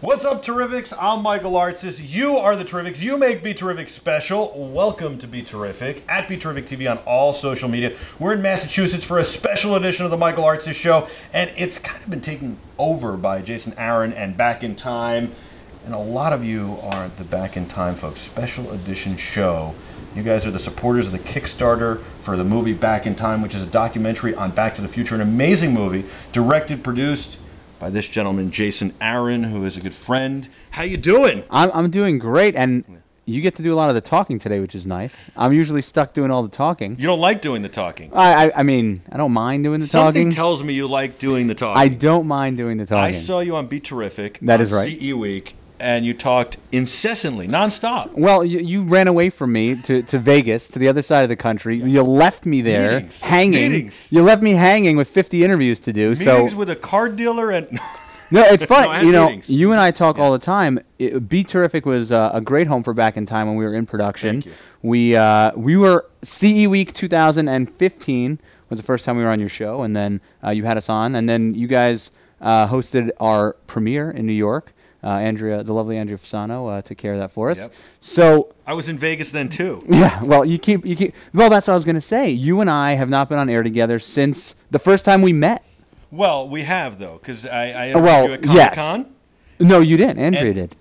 What's up, Terrifics? I'm Michael Artsis. You are the Terrifics. You make BeTerrific special. Welcome to BeTerrific at BeTerrific TV on all social media. We're in Massachusetts for a special edition of the Michael Artsis Show, and it's kind of been taken over by Jason Aron and Back in Time. And a lot of you are the Back in Time folks. Special edition show. You guys are the supporters of the Kickstarter for the movie Back in Time, which is a documentary on Back to the Future, an amazing movie, directed, produced by this gentleman, Jason Aron, who is a good friend. How you doing? I'm doing great, and you get to do a lot of the talking today, which is nice. I'm usually stuck doing all the talking. You don't like doing the talking? I mean, I don't mind doing the talking. Something tells me you like doing the talking. I don't mind doing the talking. I saw you on BeTerrific. That is right. CE Week, and you talked incessantly, nonstop. Well, you ran away from me to Vegas, to the other side of the country. You left me there hanging. Meetings. You left me hanging with 50 interviews to do. Meetings with a card dealer and... No, it's funny. No, you know, meetings. You and I talk all the time. BeTerrific was a great home for Back in Time when we were in production. Thank you. We were CE Week 2015 was the first time we were on your show, and then you had us on, and then you guys hosted our premiere in New York. Andrea, the lovely Andrea Fasano, took care of that for us. Yep. So I was in Vegas then too. Yeah, well, you keep. Well, that's what I was going to say. You and I have not been on air together since the first time we met. Well, we have though, because I interviewed you at Comic-Con. Yes. No, you didn't. Andrea did.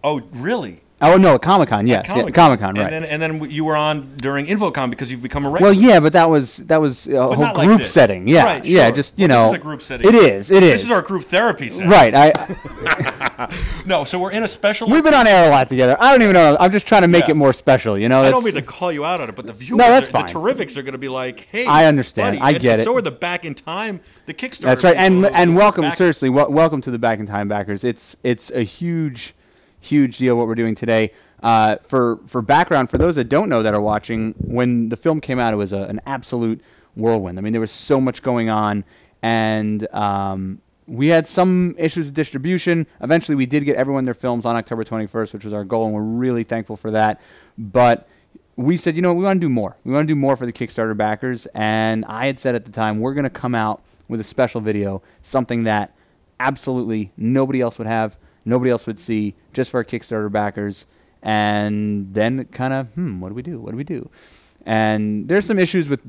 Oh, really? Oh no, at Comic-Con, yes, Comic-Con, right? And then you were on during InfoCon because you've become a regular. Well, yeah, but that was a whole group setting. Yeah, right, yeah, sure. just you know. This is a group setting. It is. This is our group therapy setting. Right. No, so we're in a special. We've been on air a lot together. I don't even know. I'm just trying to make it more special. You know. I don't mean to call you out on it, but the viewers, that's fine. The Terrifics are going to be like, "Hey, I understand. buddy. I get it. So are the Back in Time, the Kickstarter. That's right. And welcome, backers. seriously, welcome to the Back in Time backers. It's a huge deal what we're doing today. For background, for those that don't know that are watching, when the film came out, it was an absolute whirlwind. I mean, there was so much going on, and we had some issues with distribution. Eventually, we did get everyone their films on October 21st, which was our goal, and we're really thankful for that. But we said, you know what, we want to do more. We want to do more for the Kickstarter backers, and I had said at the time, we're going to come out with a special video, something that absolutely nobody else would have, nobody else would see, just for our Kickstarter backers. And then kind of, what do we do? What do we do? And there's some issues with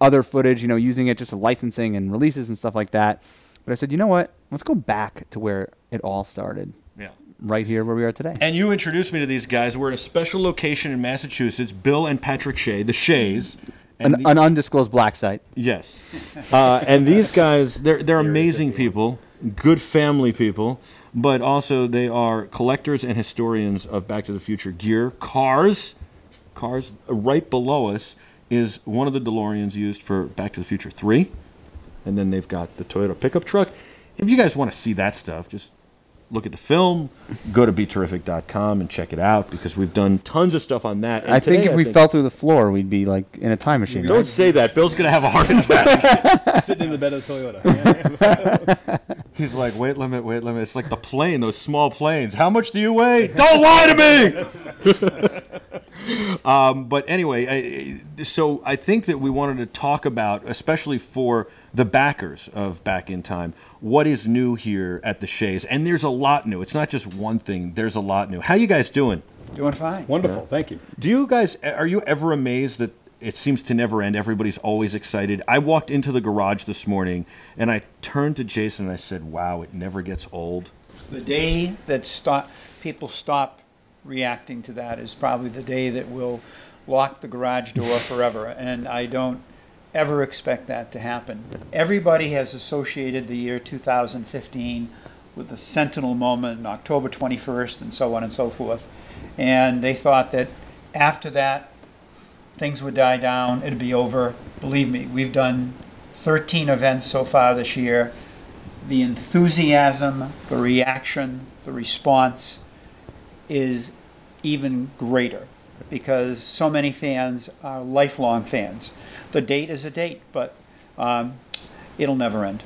other footage, you know, using it just for licensing and releases and stuff like that. But I said, you know what? Let's go back to where it all started. Yeah. Right here where we are today. And you introduced me to these guys. We're at a special location in Massachusetts, Bill and Patrick Shea, the Sheas. An undisclosed black site. Yes. And these guys, they're amazing people, good family people, but also they are collectors and historians of Back to the Future gear. Cars right below us is one of the DeLoreans used for Back to the Future 3. And then they've got the Toyota pickup truck. If you guys want to see that stuff, just look at the film, go to BeTerrific.com and check it out, because we've done tons of stuff on that. And I think if we fell through the floor, we'd be like in a time machine. Don't say that. Bill's going to have a heart attack. Sitting in the bed of the Toyota. He's like, weight limit. It's like the plane, those small planes. How much do you weigh? Don't lie to me! But anyway, so I think that we wanted to talk about, especially for the backers of Back in Time, what is new here at the Sheas. And there's a lot new. It's not just one thing. There's a lot new. How you guys doing? Doing fine. Wonderful. Thank you. Do you guys, are you ever amazed that it seems to never end? Everybody's always excited. I walked into the garage this morning, and I turned to Jason and I said, wow, it never gets old. The day that people stop reacting to that is probably the day that we'll lock the garage door forever, and I don't ever expect that to happen. Everybody has associated the year 2015 with the Sentinel moment, October 21st, and so on and so forth, and they thought that after that, things would die down, it'd be over. Believe me, we've done 13 events so far this year. The enthusiasm, the reaction, the response is even greater, because so many fans are lifelong fans. The date is a date, but it'll never end.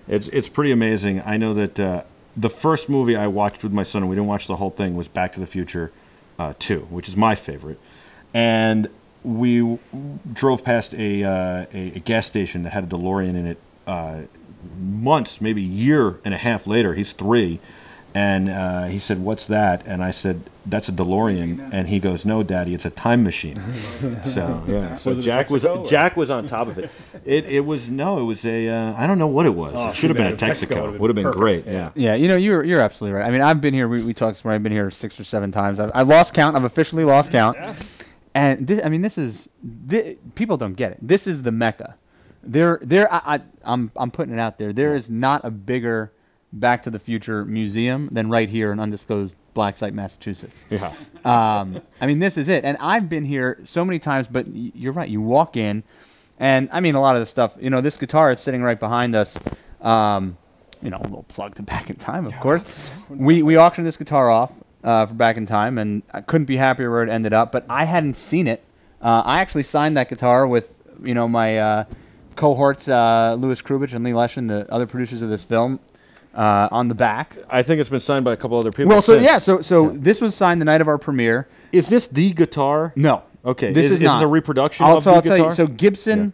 It's pretty amazing. I know that the first movie I watched with my son, and we didn't watch the whole thing, was Back to the Future 2, which is my favorite. And we drove past a gas station that had a DeLorean in it months, maybe a year and a half later. He's 3. And he said, "What's that?" And I said, "That's a DeLorean." And he goes, "No, Daddy, it's a time machine." So yeah, so Was it a Jack Texaco, was on top of it. It was a I don't know what it was. Oh, it should have been a Texaco Texaco. Would have been perfect. great. Yeah. Yeah. Yeah, you're absolutely right. I mean, I've been here. We talked this morning. I've been here 6 or 7 times. I've lost count. I've officially lost count. Yeah. And people don't get it. This is the Mecca. I'm putting it out there. There is not a bigger Back to the Future museum than right here in undisclosed Black Site, Massachusetts. Yeah. I mean, this is it. And I've been here so many times, but you're right. You walk in, and I mean, a lot of the stuff, this guitar is sitting right behind us. A little plug to Back in Time, of course. We auctioned this guitar off for Back in Time, and I couldn't be happier where it ended up, but I hadn't seen it. I actually signed that guitar with, my cohorts, Louis Krubich and Lee Leshin, the other producers of this film, on the back. I think it's been signed by a couple other people. Well, since. so this was signed the night of our premiere. Is this the guitar? No. Okay. This is not. This a reproduction I'll of the tell guitar? you. So Gibson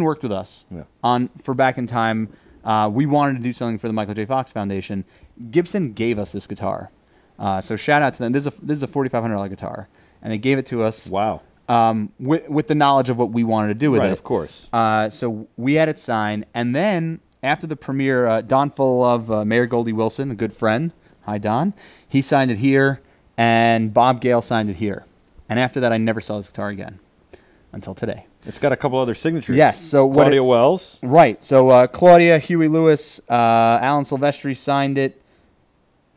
worked with us for Back in Time. We wanted to do something for the Michael J. Fox Foundation. Gibson gave us this guitar. So shout out to them. This is a $4,500 guitar, and they gave it to us. Wow. With the knowledge of what we wanted to do with it. Right, of course. So we had it signed, and then after the premiere, Don Full Mayor Goldie Wilson, a good friend, hi Don, he signed it here, and Bob Gale signed it here. And after that, I never saw this guitar again until today. It's got a couple other signatures. Yes. So Claudia Wells. Right. So Claudia, Huey Lewis, Alan Silvestri signed it.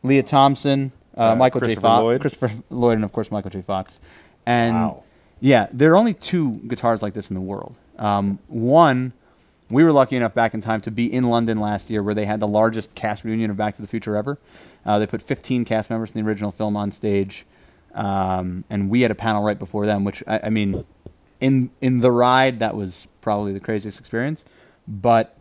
Leah Thompson, Michael J. Fox, Christopher Lloyd, and of course Michael J. Fox. And wow. Yeah, there are only 2 guitars like this in the world. One, we were lucky enough Back in Time to be in London last year, where they had the largest cast reunion of Back to the Future ever. They put 15 cast members from the original film on stage, and we had a panel right before them, which I mean, in the ride, that was probably the craziest experience. But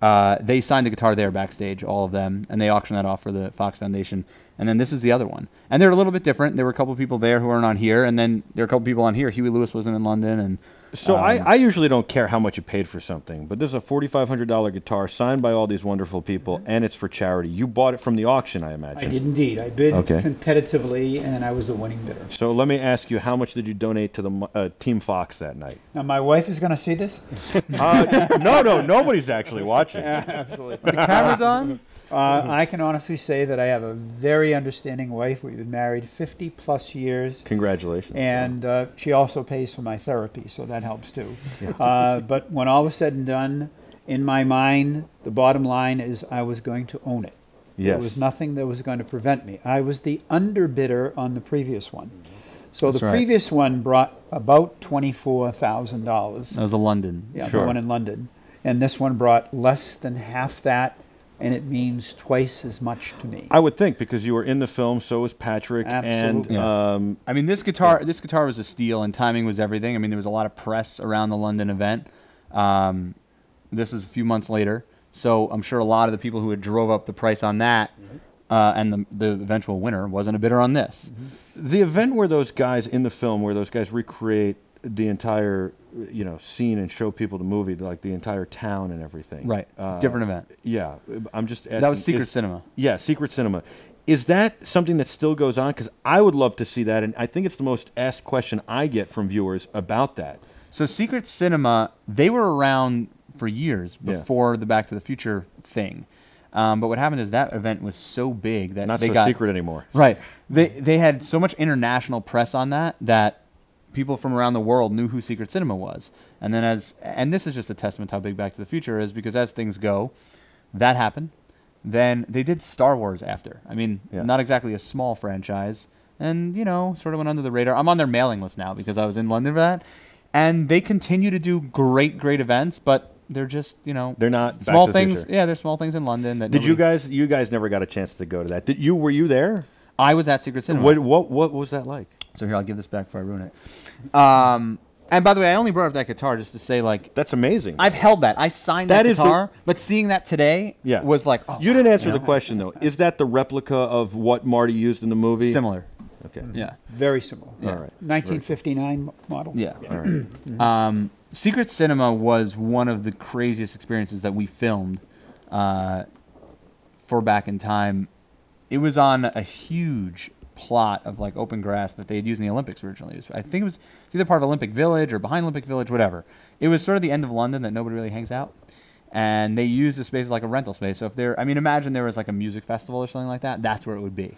they signed the guitar there backstage, all of them, and they auctioned that off for the Fox Foundation. And then this is the other one. And they're a little bit different. There were a couple of people there who aren't on here, and then there are a couple of people on here. Huey Lewis wasn't in London. And so I usually don't care how much you paid for something, but this is a $4,500 guitar signed by all these wonderful people, and it's for charity. You bought it from the auction, I imagine. I did indeed. I bid Okay. competitively, and I was the winning bidder. So let me ask you, how much did you donate to the Team Fox that night? Now, my wife is going to see this. No, nobody's actually watching. Absolutely. the camera's on? I can honestly say that I have a very understanding wife. We've been married 50-plus years. Congratulations. And she also pays for my therapy, so that helps too. But when all was said and done, in my mind, the bottom line is I was going to own it. Yes. There was nothing that was going to prevent me. I was the underbidder on the previous one. So That's the right. previous one brought about $24,000. That was a London. Yeah, Sure. the one in London. And this one brought less than half that, and it means twice as much to me. I would think, because you were in the film, so was Patrick. Absolutely. And I mean, this guitar was a steal, and timing was everything. I mean, there was a lot of press around the London event. This was a few months later, so I'm sure a lot of the people who had drove up the price on that, and the eventual winner wasn't a bidder on this. the event where those guys in the film, where those guys recreate the entire, scene and show people the movie, like the entire town and everything. Right. Different event. Yeah. I'm just asking. That was Secret Cinema. Yeah, Secret Cinema. Is that something that still goes on? Because I would love to see that, and I think it's the most asked question I get from viewers about that. So Secret Cinema, they were around for years before the Back to the Future thing. But what happened is that event was so big that Not they so got secret anymore. right. They had so much international press on that people from around the world knew who Secret Cinema was. And then and this is just a testament to how big Back to the Future is, because as things go, that happened. Then they did Star Wars after. I mean, not exactly a small franchise, and sort of went under the radar. I'm on their mailing list now because I was in London for that, and they continue to do great events, but they're just They're not small Back to the things. Future. Yeah, they're small things in London that. Did you guys never got a chance to go to that? Were you there? I was at Secret Cinema. What was that like? So here, I'll give this back before I ruin it. And by the way, I only brought up that guitar just to say, like, That's amazing. I've held that. I signed that guitar, but seeing that today was like, oh. You didn't answer the question, though. Is that the replica of what Marty used in the movie? Similar. Okay. Yeah. Very similar. Yeah. All right. 1959 model. Yeah. All right. Secret Cinema was one of the craziest experiences that we filmed for Back in Time. it was on a huge plot of like open grass that they had used in the Olympics originally. I think it was either part of Olympic Village or behind Olympic Village, whatever. It was sort of the end of London that nobody really hangs out. And they used the space as like a rental space. So if there, I mean, imagine there was like a music festival or something like that. That's where it would be.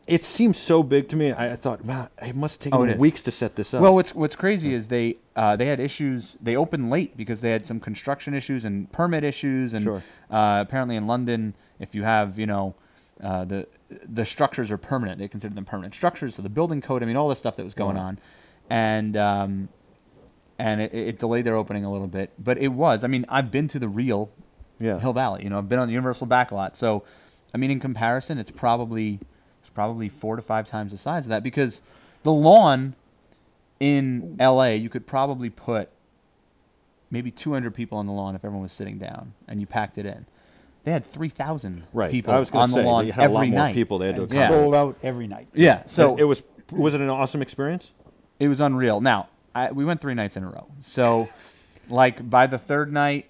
It seems so big to me. I thought, man, it must take weeks to set this up. Well, what's crazy is they had issues. They opened late because they had some construction issues and permit issues. And Sure. Apparently in London, if you have, the structures are permanent. They consider them permanent structures. So the building code, I mean, all this stuff that was going on. And it delayed their opening a little bit. But it was. I mean, I've been to the real Hill Valley. I've been on the Universal Backlot. So, I mean, in comparison, it's probably 4 to 5 times the size of that, because the lawn in LA, you could probably put maybe 200 people on the lawn if everyone was sitting down and you packed it in. They had 3,000 people on the lawn had every a lot night. More people they had to Yeah. Sold out every night. Yeah, so it was it an awesome experience? It was unreal. Now, we went 3 nights in a row. So, like by the third night,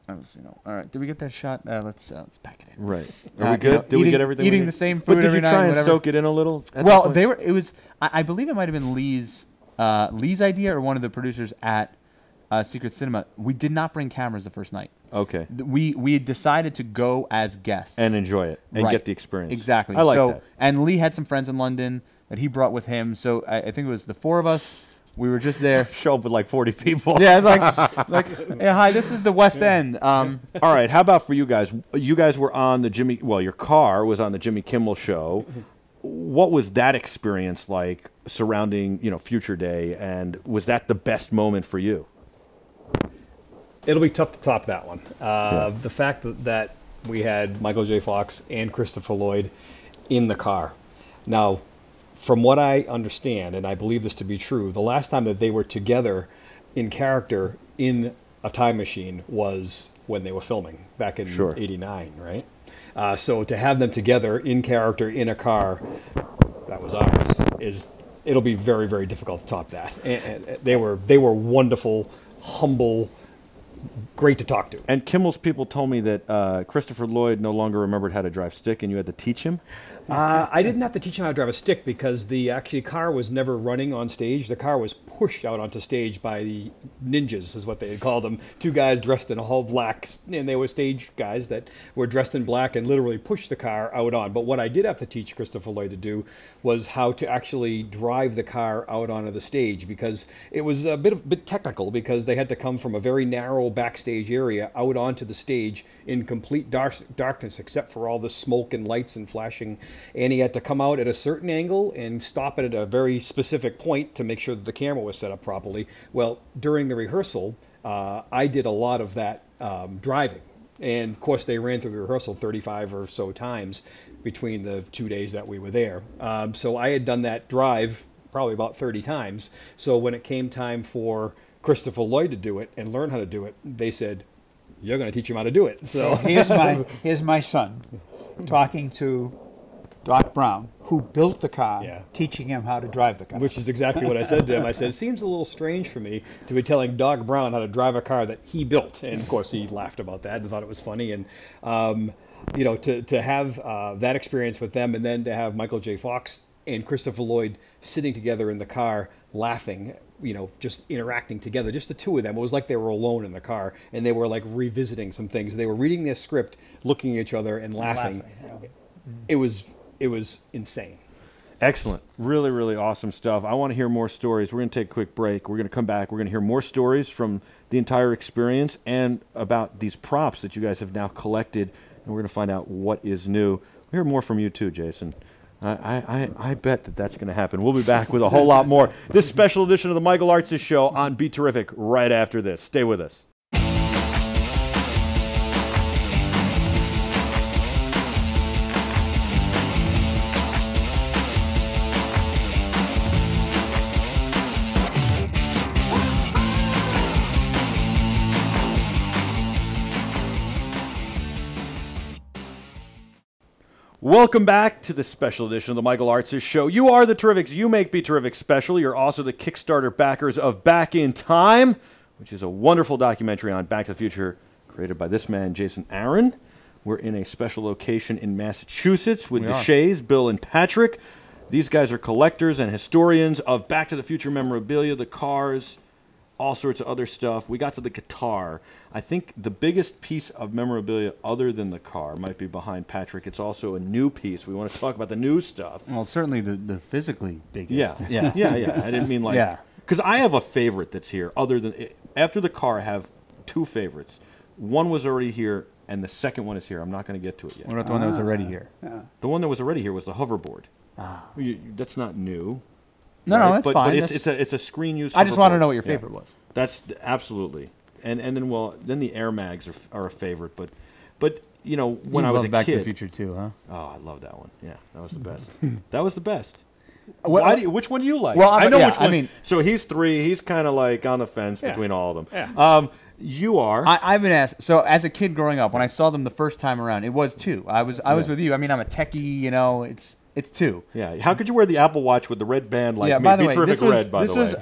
I was, all right. Did we get that shot? Let's pack it in. Right. Are we good? Did we get everything? Eating the same food but every did you night, try and whatever. soak it in a little? Well, it was. I believe it might have been Lee's idea or one of the producers at Secret Cinema. We did not bring cameras the first night. Okay. We had decided to go as guests and enjoy it and get the experience. Exactly. I like that. And Lee had some friends in London that he brought with him. So I think it was the 4 of us. We were just there. Show up with like 40 people. Yeah, like, hey, hi, this is the West End. All right, how about for you guys? You guys were on the your car was on the Jimmy Kimmel show. What was that experience like surrounding, Future Day, and was that the best moment for you? It'll be tough to top that one. The fact that we had Michael J. Fox and Christopher Lloyd in the car. Now, from what I understand, and I believe this to be true, the last time that they were together in character in a time machine was when they were filming back in '89, right? So to have them together in character in a car, that was ours, it'll be very, very difficult to top that. And they were wonderful, humble, great to talk to. And Kimmel's people told me that Christopher Lloyd no longer remembered how to drive stick, and you had to teach him. I didn't have to teach him how to drive a stick because the car was never running on stage. The car was pushed out onto stage by the ninjas, is what they had called them. 2 guys dressed in all black, and they were stage guys that were dressed in black and literally pushed the car out on. But what I did have to teach Christopher Lloyd to do was how to actually drive the car out onto the stage, because it was a bit technical, because they had to come from a very narrow backstage area out onto the stage in complete darkness except for all the smoke and lights and flashing, and he had to come out at a certain angle and stop it at a very specific point to make sure that the camera was set up properly. Well, during the rehearsal, I did a lot of that driving, and of course they ran through the rehearsal 35 or so times between the 2 days that we were there. So I had done that drive probably about 30 times. So when it came time for Christopher Lloyd to do it and learn how to do it, they said, "You're going to teach him how to do it." So here's my son talking to Doc Brown, who built the car, teaching him how to drive the car. Which is exactly what I said to him. I said, it seems a little strange for me to be telling Doc Brown how to drive a car that he built. And of course he laughed about that and thought it was funny. And to have that experience with them, and then to have Michael J. Fox and Christopher Lloyd sitting together in the car laughing, just interacting together, just the 2 of them. It was like they were alone in the car, and they were like revisiting some things. They were reading their script, looking at each other and laughing. It was insane. Excellent. Really, really awesome stuff. I want to hear more stories. We're going to take a quick break. We're going to come back. We're going to hear more stories from the entire experience and about these props that you guys have now collected, and we're going to find out what is new. We'll hear more from you too, Jason. I bet that's going to happen. We'll be back with a whole lot more. This special edition of the Michael Artsis Show on BeTerrific right after this. Stay with us. Welcome back to the special edition of the Michael Artsis Show. You are the Terrifics. You make BeTerrific special. You're also the Kickstarter backers of Back in Time, which is a wonderful documentary on Back to the Future created by this man, Jason Aron. We're in a special location in Massachusetts with We the are. Sheas, Bill and Patrick. These guys are collectors and historians of Back to the Future memorabilia, the cars, all sorts of other stuff. We got to the guitar. I think the biggest piece of memorabilia other than the car might be behind Patrick. It's also a new piece. We want to talk about the new stuff. Well, certainly the physically biggest. Yeah. Yeah. I didn't mean like... Yeah. Because I have a favorite that's here other than... After the car, I have two favorites. One was already here, and the second one is here. I'm not going to get to it yet. What about the one that was already here? The one that was already here was the hoverboard. That's not new. No, right? no, that's fine. But it's a screen used. I just want to hoverboard. know what your favorite was. That's absolutely, and then the Air Mags are a favorite, but you know when You I was love a Back kid. to the Future too, huh? Oh, I love that one. Yeah, that was the best. That was the best. Well, Which one do you like? well, I know yeah, which one. I mean- so he's three. He's kind of like on the fence between all of them. Yeah. You are. I've been asked. So as a kid growing up, when I saw them the first time around, it was 2. I was with you. I mean, I'm a techie. You know, it's 2. Yeah. How could you wear the Apple Watch with the red band like yeah. me? By the way, BeTerrific this was red. By this the way. was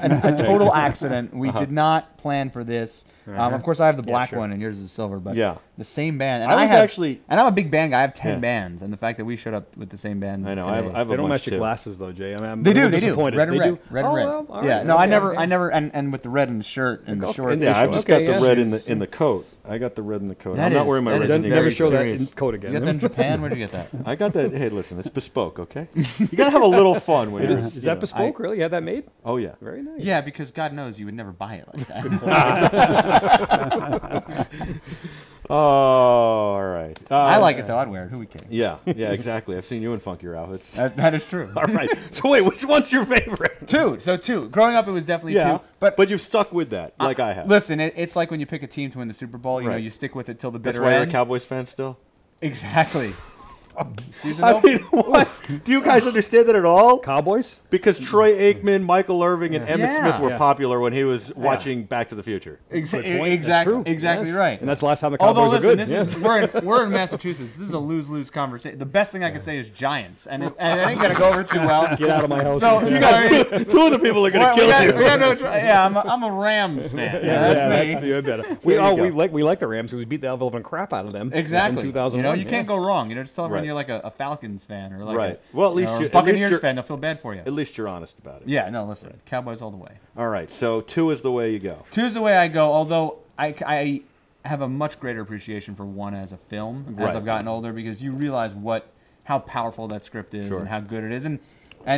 a total accident. We did not plan for this. Of course, I have the black sure. one, and yours is silver. But Yeah. the same band. And I was have, actually- and I'm a big band guy. I have 10 Yeah. bands, and the fact that we showed up with the same band. I know. Today, I have They a don't bunch match your too. glasses though, Jay. I mean, I'm They a do. little They do. disappointed. Red and They red. do? Red Oh, and red. well, all yeah. right, No, okay, I never, okay. and with the red in the shirt and the Okay. shorts. Yeah, I've Okay, just got the yeah. red in the coat. I got the red in the coat. That I'm not is- wearing my that red is sneakers. Never very show that serious. in coat You again. got that in Japan? Where'd you get that? I got that. Hey, listen, it's bespoke, okay? You gotta have a little fun when you're. Is you that know. bespoke? Really? You had that made? Oh yeah. Very nice. Yeah, because God knows you would never buy it like that. Oh, all right. I like it though. I'd wear it. Who are we kidding? Yeah, exactly. I've seen you in funkier outfits. That is true. All right. So wait, which one's your favorite? 2. So 2. Growing up, it was definitely 2. But you've stuck with that, like I have. Listen, it's like when you pick a team to win the Super Bowl. You know, Right. you stick with it till the That's bitter why you're a end. Cowboys fan still. Exactly. Seasonal? I mean, what? Do you guys understand that at all? Cowboys? Because Troy Aikman, Michael Irving, and Emmitt Yeah. Smith were Yeah. popular when he was watching Back to the Future. Good point. Exactly. That's true. Exactly Yes. right. And that's the last time the Cowboys Although, were listen, good. this Yeah. is we're in Massachusetts. This is a lose-lose conversation. The best thing I could say is Giants, and it ain't gonna go over too well. Get out of my house. So you got Two of the people are going to kill you. I'm a Rams fan. That's me. You're better. There you We like the Rams because we beat the envelope crap out of them. Exactly. In 2001. You know, you can't go wrong. You know, just tell everyone Right. you're like a Falcons fan or like Right. a, Well, at least or a you- at least Buccaneers you're- fan. They'll feel bad for you. At least you're honest about it. Yeah. No. Listen, Cowboys all the way. All right. So 2 is the way you go. 2 is the way I go. Although I have a much greater appreciation for 1 as a film Right. as I've gotten older because you realize how powerful that script is Sure. and how good it is. And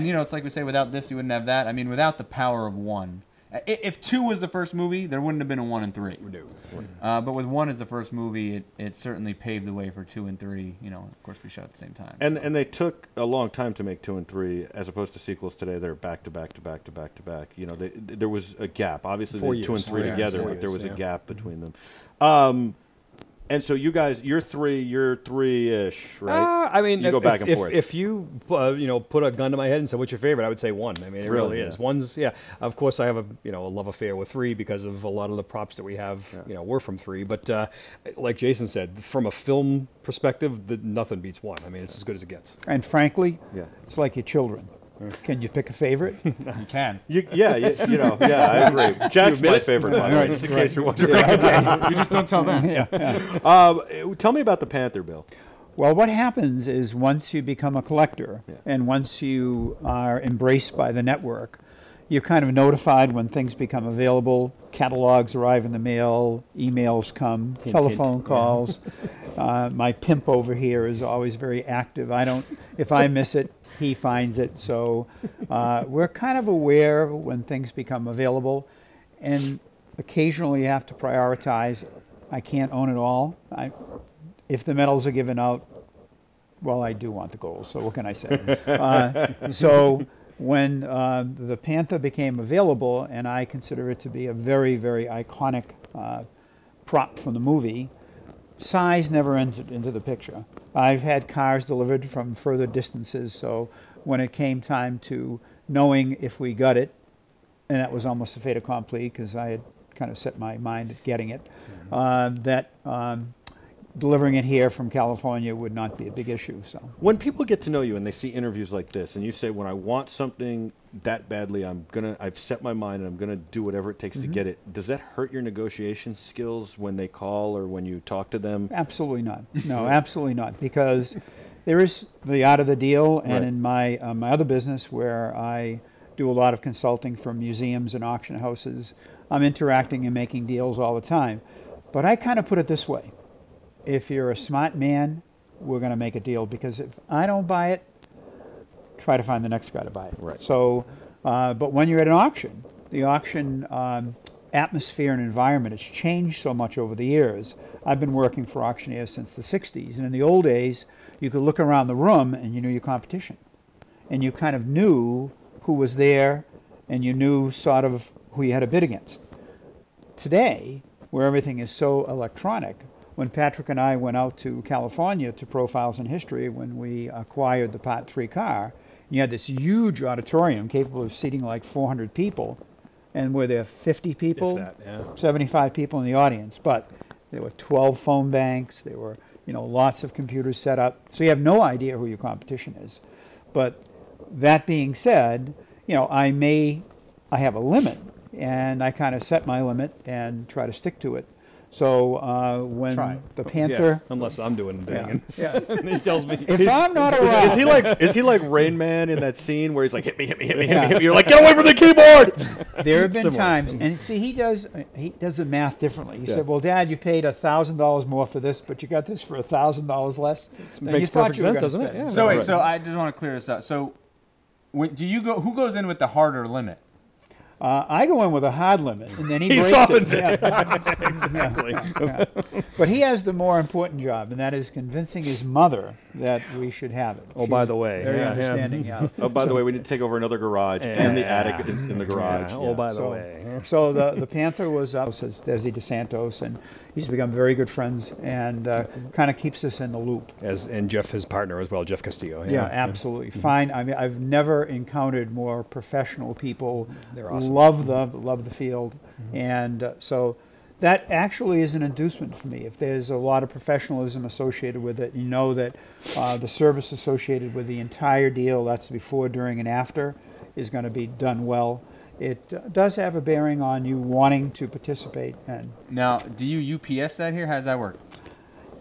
you know, it's like we say, without this, you wouldn't have that. I mean, without the power of 1. If 2 was the first movie, there wouldn't have been a 1 and 3. But with 1 as the first movie, it certainly paved the way for 2 and 3. You know, of course, we shot at the same time. And they took a long time to make 2 and 3, as opposed to sequels today. They're back to back to back to back to back. You know, there was a gap. Obviously, 4 they did 2 and years. 3 Yeah, together, 4 but there years, was a yeah. gap between them. And so you guys, you're 3-ish, right? I mean, You go back and if, forth. If you put a gun to my head and say, "What's your favorite?" I would say 1. I mean, it really Really, is. yeah. 1's, yeah. Of course, I have a love affair with 3 because of a lot of the props that we have. Were from 3. But like Jason said, from a film perspective, nothing beats 1. I mean, it's as good as it gets. And frankly, Yeah. it's like your children. Can you pick a favorite? You can. I agree. Jack's my favorite, by the way, just in case you're wondering. You just don't tell them. Tell me about the Panther, Bill. Well, what happens is once you become a collector and once you are embraced by the network, you're kind of notified when things become available. Catalogs arrive in the mail, emails come, telephone calls. My pimp over here is always very active. If I miss it, he finds it. So we're kind of aware when things become available. And occasionally you have to prioritize. I can't own it all. If the medals are given out, well, I do want the gold, so what can I say? So when the Panther became available, and I consider it to be a very, very iconic prop from the movie, size never entered into the picture. I've had cars delivered from further distances, so when it came time to knowing if we got it, and that was almost a fait accompli because I had kind of set my mind at getting it, delivering it here from California would not be a big issue. So When people get to know you and they see interviews like this, and you say, "When I want something that badly, I've set my mind and I'm gonna do whatever it takes to get it." Does that hurt your negotiation skills when they call or when you talk to them? absolutely not. No, absolutely not. Because there is the art of the deal, and Right. in my other business where I do a lot of consulting for museums and auction houses, I'm interacting and making deals all the time. But I kind of put it this way: if you're a smart man, we're going to make a deal, because if I don't buy it, try to find the next guy to buy it. Right. So, but when you're at an auction, the auction atmosphere and environment has changed so much over the years. I've been working for auctioneers since the 60s, and in the old days, you could look around the room and you knew your competition. And you kind of knew who was there, and you knew sort of who you had to bid against. Today, where everything is so electronic, when Patrick and I went out to California to Profiles in History, when we acquired the Part 3 car, you had this huge auditorium capable of seating like 400 people, and were there 50 people, If that, yeah. 75 people in the audience, but there were 12 phone banks, there were lots of computers set up, so you have no idea who your competition is. But that being said, I have a limit, and I kind of set my limit and try to stick to it. So when Try. the Panther, Unless I'm doing banging. yeah. And he tells me. If I'm not around, Is he like Rain Man in that scene where he's like, hit me, hit me, hit me, hit me, hit me? You're like, get away from the keyboard! there have been Similar. times, and see, he does the math differently. He said, "Well, Dad, you paid $1,000 more for this, but you got this for $1,000 less." than makes you thought perfect you were sense, gonna doesn't it? spend." Yeah. So wait, so I just want to clear this up. So, who goes in with the harder limit? I go in with a hard limit, and then he He breaks softens it. Exactly. Yeah. But he has the more important job, and that is convincing his mother that we should have it. Oh, by the way. Very Yeah, yeah. understanding. Yeah. Oh, by the way, we need to take over another garage and the attic in the garage. Yeah. Oh, by the So, way. so the Panther was up, says Desi DeSantos, and he's become very good friends, and kind of keeps us in the loop. And Jeff, his partner as well, Jeff Castillo. Yeah, absolutely. Fine. I mean, I've never encountered more professional people. They're awesome. Love the field, and so that actually is an inducement for me. If there's a lot of professionalism associated with it, that the service associated with the entire deal, that's before, during, and after, is going to be done well. It does have a bearing on you wanting to participate, and Now, do you UPS that here? How does that work?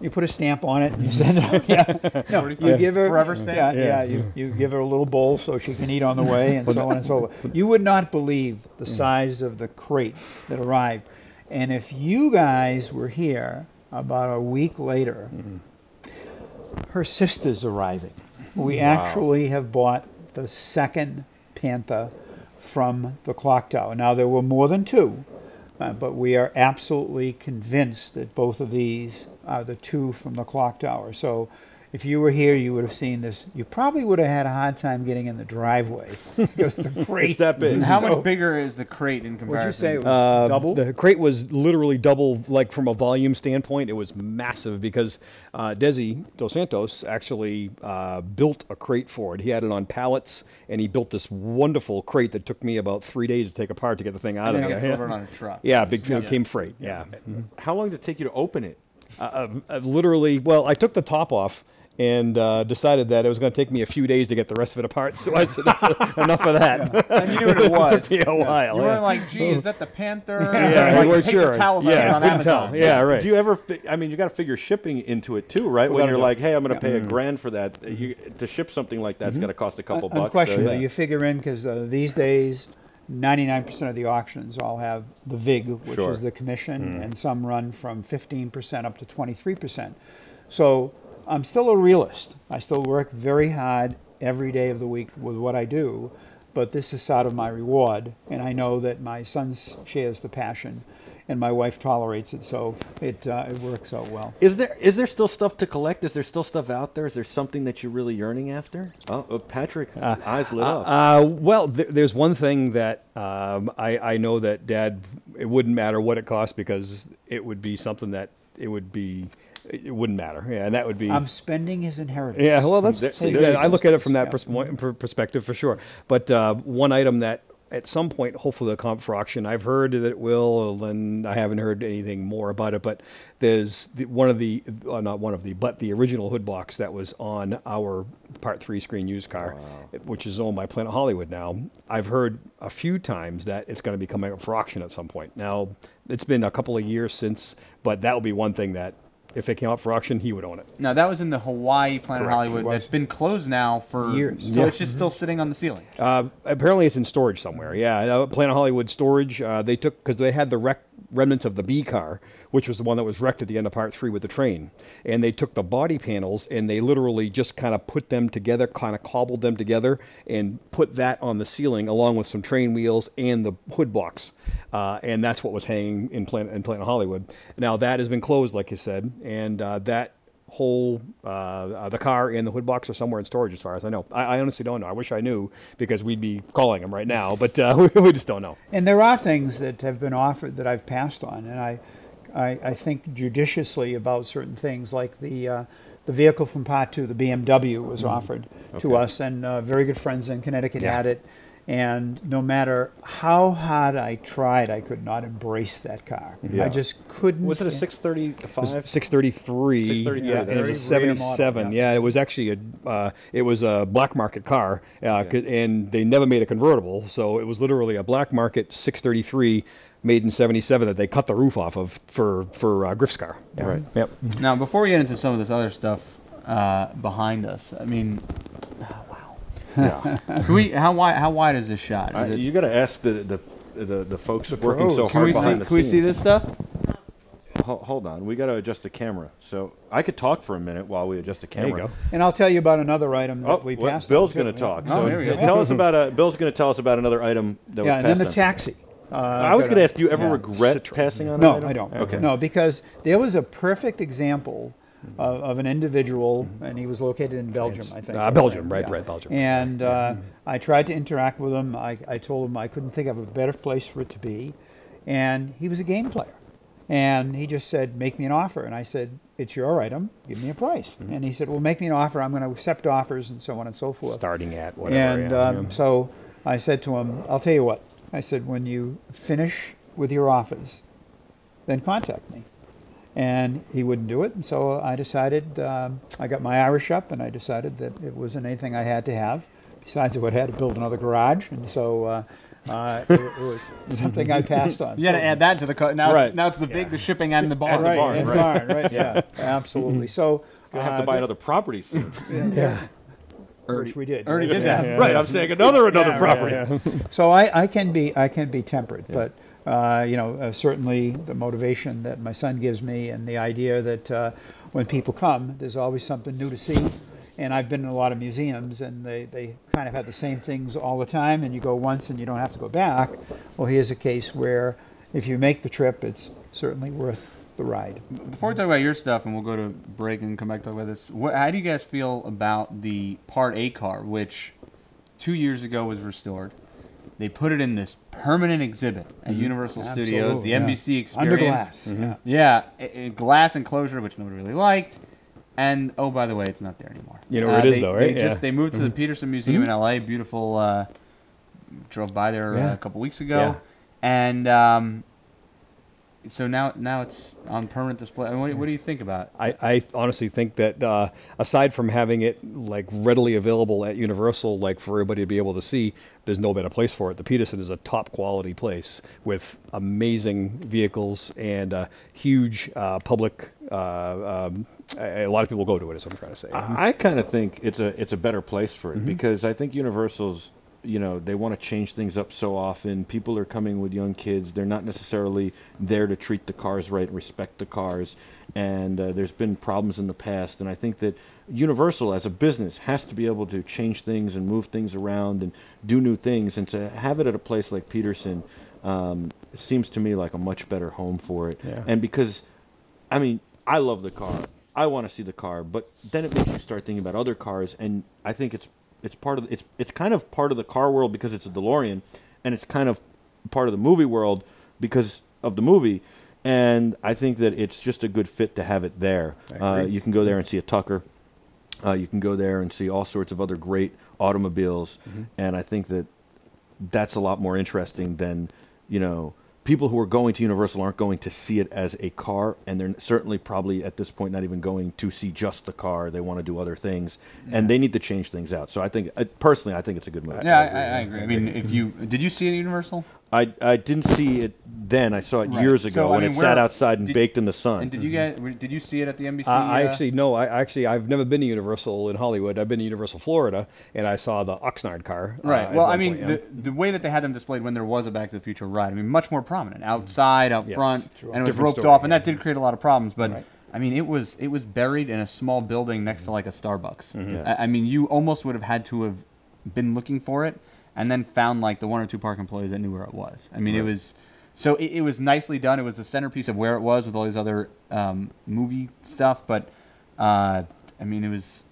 you put a stamp on it and you send it out. Yeah. No, you give her Forever stamp? Yeah. You give her a little bowl so she can eat on the way, and so on and so forth. You would not believe the size of the crate that arrived. And if you guys were here about a week later, her sister's arriving. We actually have bought the second Panther from the clock tower. Now, there were more than two, but we are absolutely convinced that both of these are the two from the clock tower. So if you were here, you would have seen this. You probably would have had a hard time getting in the driveway. Because the crate, It's that big. How much bigger is the crate in comparison? Would you say it was double? The crate was literally double, like from a volume standpoint. It was massive because Desi Dos Santos actually built a crate for it. He had it on pallets, and he built this wonderful crate that took me about 3 days to take apart to get the thing out And of then there. it delivered on a truck. Yeah, big came freight. Yeah. How long did it take you to open it? Literally, well, I took the top off and decided that it was going to take me a few days to get the rest of it apart. So I said, enough of that. And you knew what it was. It took me a while. You yeah. weren't like, gee, is that the Panther? Yeah, like, we weren't take sure. the towels out Yeah, on we can Amazon. tell. Yeah, right. Do you ever? You got to figure shipping into it too, right? When gotta you're do like, it. hey, I'm going to pay $1,000 for that. To ship something like that's going to cost a couple bucks. Unquestionably, So, yeah. you figure in, because these days, 99% of the auctions all have the VIG, which Sure. is the commission, and some run from 15% up to 23%. So I'm still a realist. I still work very hard every day of the week with what I do, but this is sort of my reward, and I know that my son shares the passion, and my wife tolerates it, so it works out well. Is there still stuff to collect? Is there still stuff out there? Is there something that you're really yearning after? Oh, Patrick, eyes lit up. Well, there's one thing that I know that Dad, it wouldn't matter what it cost because it would be something that it wouldn't matter. Yeah, and that would be. I'm spending his inheritance. Yeah, well, There- that's there I look at it from that Yeah. perspective for sure. But one item that at some point, hopefully, they'll come up for auction. I've heard that it will, and I haven't heard anything more about it. But there's not one of the, but the original hood box that was on our Part 3 screen used car, which is owned by Planet Hollywood now. I've heard a few times that it's going to be coming up for auction at some point. Now, it's been a couple of years since, but that will be one thing that, if it came up for auction, he would own it. Now, that was in the Hawaii Planet Correct. Hollywood that's been closed now for years. So it's just still sitting on the ceiling. Apparently, it's in storage somewhere. Yeah, Planet Hollywood storage. They took, because they had the remnants of the B car, which was the one that was wrecked at the end of Part 3 with the train. And they took the body panels and they literally just kind of put them together, kind of cobbled them together, and put that on the ceiling along with some train wheels and the hood box. And that's what was hanging in Planet Hollywood. Now, that has been closed, like you said, and that whole the car and the hood box are somewhere in storage, as far as I know. I honestly don't know. I wish I knew, because we'd be calling them right now, but we just don't know. And there are things that have been offered that I've passed on, and I think judiciously about certain things, like the vehicle from Part 2, the BMW, was offered to us, and very good friends in Connecticut had it. And no matter how hard I tried, I could not embrace that car. Yeah. I just couldn't. Was it a 635? 633. 633, Yeah, and it was a very rare 77. model, Yeah, it was actually a black market car, and they never made a convertible, so it was literally a black market 633 made in 77 that they cut the roof off of for Griff's car. Yeah. Right. Yep. Now, before we get into some of this other stuff behind us, I mean, Yeah. how wide is this shot? Is it, You got to ask the folks working pros. so can we hard behind see, the can we scenes. see this stuff? Hold on, we got to adjust the camera. So I could talk for a minute while we adjust the There camera. you go. And I'll tell you about another item that Oh, we well, passed. Bill's on, too. going to talk. Oh, So here we go. tell us about Bill's going to tell us about another item that Yeah, was and then passed the on. taxi. I was going to ask, do you ever yeah. regret passing on? No, an item? I don't. Okay. No, because there was a perfect example of an individual, and he was located in Belgium, I think. Belgium, right, Yeah. right, Belgium. And I tried to interact with him. I told him I couldn't think of a better place for it to be. And he was a game player. And he just said, make me an offer. And I said, it's your item. Give me a price. And he said, well, make me an offer. I'm going to accept offers, and so on and so forth. Starting at whatever. And so I said to him, I'll tell you what. I said, when you finish with your offers, then contact me. And he wouldn't do it. And so I decided, I got my Irish up, and I decided that it wasn't anything I had to have. Besides, I would have had to build another garage. And so it was something I passed on. You got to add that to the now. Right. Now it's the shiping and the barn. Right, barn, and right. barn, right, yeah, absolutely. So Gonna have to buy another property soon. which we did. Already did that. Right, I'm saying another Yeah, property. right. So I can be tempered, but certainly the motivation that my son gives me, and the idea that when people come, there's always something new to see. And I've been in a lot of museums, and they kind of have the same things all the time, and you go once and you don't have to go back. Well, here's a case where if you make the trip, it's certainly worth the ride. Before we talk about your stuff, and we'll go to break and come back to talk about this, how do you guys feel about the Part A car, which 2 years ago was restored? They put it in this permanent exhibit at Universal Studios, the Absolutely, NBC yeah. experience. Under glass. Yeah, glass enclosure, which nobody really liked. And, oh, by the way, it's not there anymore. You know where it is, though, right? They moved to the Peterson Museum in L.A. Beautiful. Drove by there a couple weeks ago. And so now it's on permanent display. I mean, what do you think about it? I honestly think that aside from having it like readily available at Universal, like for everybody to be able to see, there's no better place for it. The Peterson is a top quality place with amazing vehicles and a huge public. A lot of people go to it, is what I'm trying to say. I kind of think it's a better place for it because I think Universal's, they want to change things up so often. People are coming with young kids. They're not necessarily there to treat the cars right and respect the cars. And there's been problems in the past. And I think that Universal as a business has to be able to change things and move things around and do new things. And to have it at a place like Peterson seems to me like a much better home for it. Yeah. And because, I mean, I love the car. I want to see the car. But then it makes you start thinking about other cars. And I think it's kind of part of the car world because it's a DeLorean, and it's kind of part of the movie world because of the movie. And I think that it's just a good fit to have it there. You can go there and see a Tucker. You can go there and see all sorts of other great automobiles. And I think that that's a lot more interesting than, people who are going to Universal aren't going to see it as a car, and they're certainly probably at this point not even going to see just the car. They want to do other things, and they need to change things out. So I think, personally, I think it's a good movie. Yeah, I agree. I mean, did you see it at Universal? I didn't see it then. I saw it years ago when it sat outside and baked in the sun. And did you see it at the NBC? I've never been to Universal in Hollywood. I've been to Universal Florida, and I saw the Oxnard car. Right. Well, I mean, the way that they had them displayed when there was a Back to the Future ride, I mean, much more prominent, outside, out front, and it was roped off, and that did create a lot of problems. But I mean, it was buried in a small building next to like a Starbucks. I mean, you almost would have had to have been looking for it, and then found like the 1 or 2 park employees that knew where it was. I mean, it was nicely done. It was the centerpiece of where it was with all these other movie stuff. But I mean, it was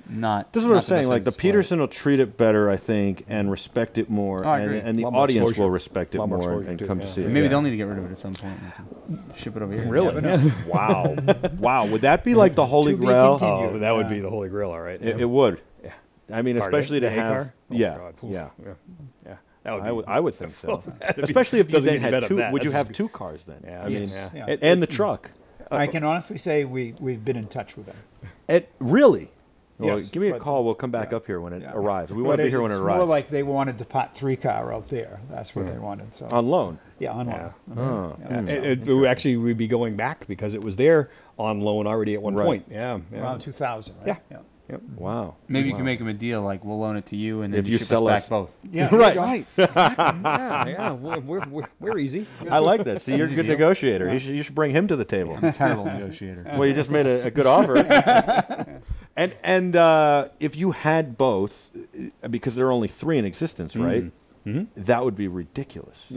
not. This is what I'm saying. Like the Peterson will treat it better, I think, and respect it more, and the audience will respect it more and come to see it. Maybe they'll need to get rid of it at some point. And ship it over here. Really? Wow, wow. Would that be like the Holy Grail? Oh, that would be the Holy Grail, all right. It would. Yeah. I mean, especially to have. Yeah. That would I would think so. Especially if you then had 2. Would you have 2 cars then? Yeah. I mean, Yeah. and the truck. I can honestly say we've been in touch with them. Really? Well, Yes, give me a but- call. We'll come back up here when it Yeah. arrives. We want to be here when it It's arrives. more like they wanted the Part 3 car out there. That's what they wanted. So On loan. yeah, on Yeah. loan. It would actually we'd be going back because it was there on loan already at one Right. point. Yeah. Around 2000, right? Yeah. Wow. Maybe you Wow. can make them a deal like we'll loan it to you and then If you ship sell us us- back both. Yeah. Right. Yeah. We're easy. I like that. See, you're a good negotiator. You should bring him to the table. Terrible negotiator. Well, you just made a good offer. And if you had both, because there are only 3 in existence, right? That would be ridiculous.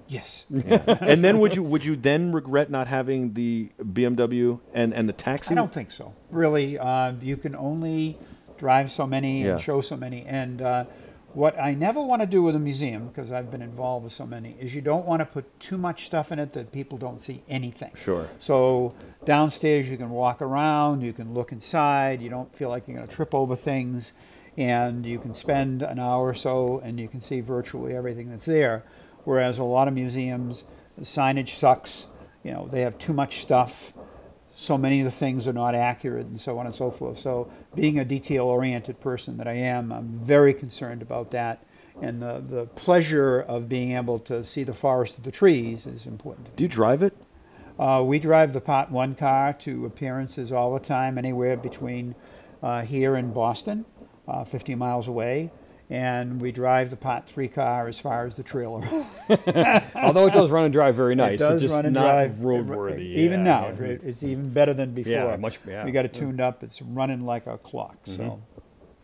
Yes. And then would you then regret not having the BMW and the taxi? I don't think so. Really, you can only drive so many Yeah. and show so many. And what I never want to do with a museum, because I've been involved with so many, is you don't want to put too much stuff in it that people don't see anything. Sure. So downstairs you can walk around, you can look inside, you don't feel like you're going to trip over things, and you can spend an hour or so and you can see virtually everything that's there. Whereas a lot of museums, the signage sucks, they have too much stuff, so many of the things are not accurate and so on and so forth. So being a detail-oriented person that I am, I'm very concerned about that. And the pleasure of being able to see the forest of the trees is important to me. Do you drive it? We drive the Part 1 car to appearances all the time, anywhere between here and Boston, 50 miles away. And we drive the Part 3 car as far as the trailer. Although it does run and drive very nice. It does it's just run and not drive roadworthy. Even Yeah, now, yeah. it's even better than before. Yeah. We got it tuned up. It's running like a clock. So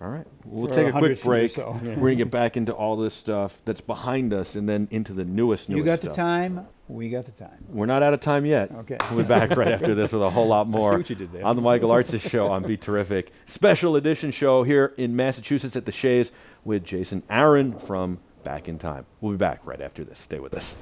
All right. We'll For take a 100 quick feet or break. so. We're going to get back into all this stuff that's behind us and then into the newest you got stuff. the time. We got the time. We're not out of time yet. Okay. We'll be back right after this with a whole lot more what you did there. on the Michael Artsis Show on BeTerrific. Special edition show here in Massachusetts at the Sheas with Jason Aron from Back in Time. We'll be back right after this. Stay with us.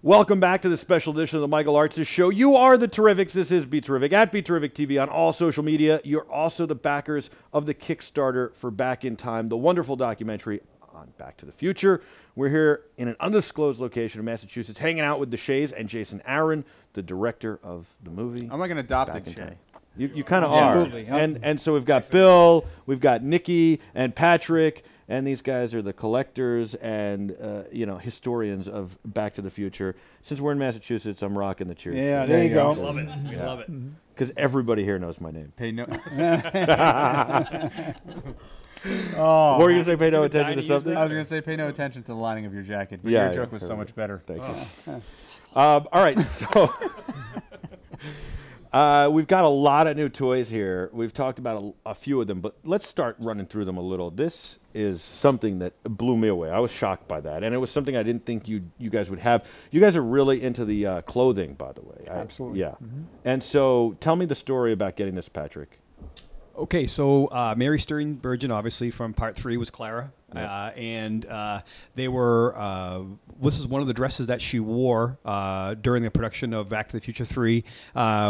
Welcome back to the special edition of the Michael Artsis Show. You are the Terrifics. This is BeTerrific at BeTerrific TV on all social media. You're also the backers of the Kickstarter for Back in Time, the wonderful documentary on Back to the Future. We're here in an undisclosed location in Massachusetts, hanging out with the Sheas and Jason Aron, the director of the movie. I'm like an adopted Back in Shea. Time. You kind of are. Absolutely. And so we've got Bill, we've got Nikki and Patrick, and these guys are the collectors and historians of Back to the Future. Since we're in Massachusetts, I'm rocking the cheers. Yeah, there you go. Love it. We love it. Because everybody here knows my name. Pay no. What were you going to say? Pay no attention to something? I was going to say pay no attention to the lining of your jacket, but Yeah, your yeah, joke was so much better. Thank you. All right, so we've got a lot of new toys here. We've talked about a few of them, but let's start running through them a little. This is something that blew me away. I was shocked by that, and it was something I didn't think you guys would have. You guys are really into the clothing, by the way. Absolutely. Yeah. And so tell me the story about getting this, Patrick. Okay, so Mary Steenburgen, obviously from Part 3, was Clara, and they were. This is one of the dresses that she wore during the production of Back to the Future 3.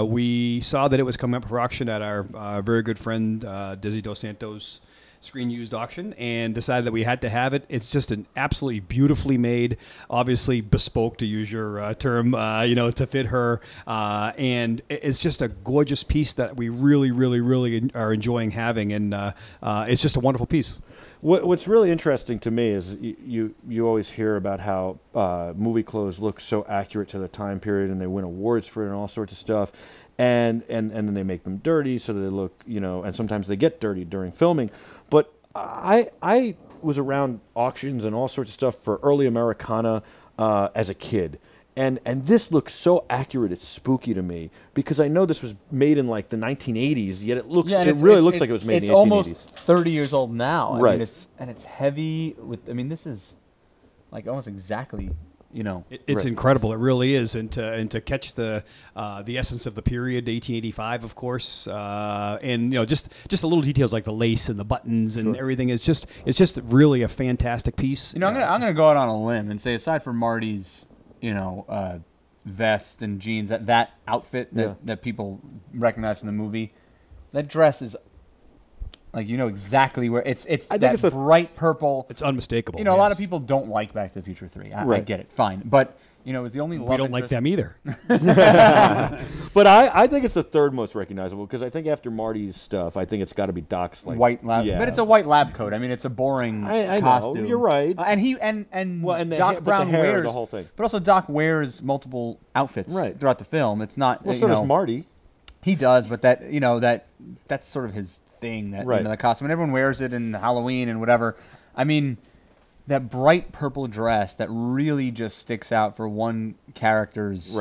We saw that it was coming up for auction at our very good friend Desi Dos Santos screen used auction, and decided that we had to have it. It's just an absolutely beautifully made, obviously bespoke, to use your term, to fit her, and it's just a gorgeous piece that we really, really, really are enjoying having, and it's just a wonderful piece. What's really interesting to me is you always hear about how movie clothes look so accurate to the time period, and they win awards for it and all sorts of stuff, and then they make them dirty so that they look, and sometimes they get dirty during filming. But I was around auctions and all sorts of stuff for early Americana as a kid. And this looks so accurate, it's spooky to me, because I know this was made in like the 1980s, yet it really looks like it was made in the 1880s. It's almost 30 years old now. Right. I mean, it's heavy with, this is like almost exactly, It's incredible. It really is, and to catch the essence of the period, 1885, of course, and just the little details like the lace and the buttons and everything. It's just really a fantastic piece. I'm gonna go out on a limb and say, aside from Marty's, vest and jeans, that outfit that people recognize in the movie, that dress is. Like, exactly where it's that bright purple. It's unmistakable. A lot of people don't like Back to the Future 3. I get it, fine. But, it was the only love we don't like them either. But I think it's the third most recognizable, because I think after Marty's stuff, I think it's got to be Doc's white lab. Yeah. But it's a white lab coat. I mean, it's a boring I costume. know, you're right. And Doc Brown the hair, wears the whole thing. But also Doc wears multiple outfits throughout the film. It's not. Well, so does Marty. He does, but that's sort of his thing, that the costume, and everyone wears it in Halloween and whatever. I mean, that bright purple dress that really just sticks out for one character's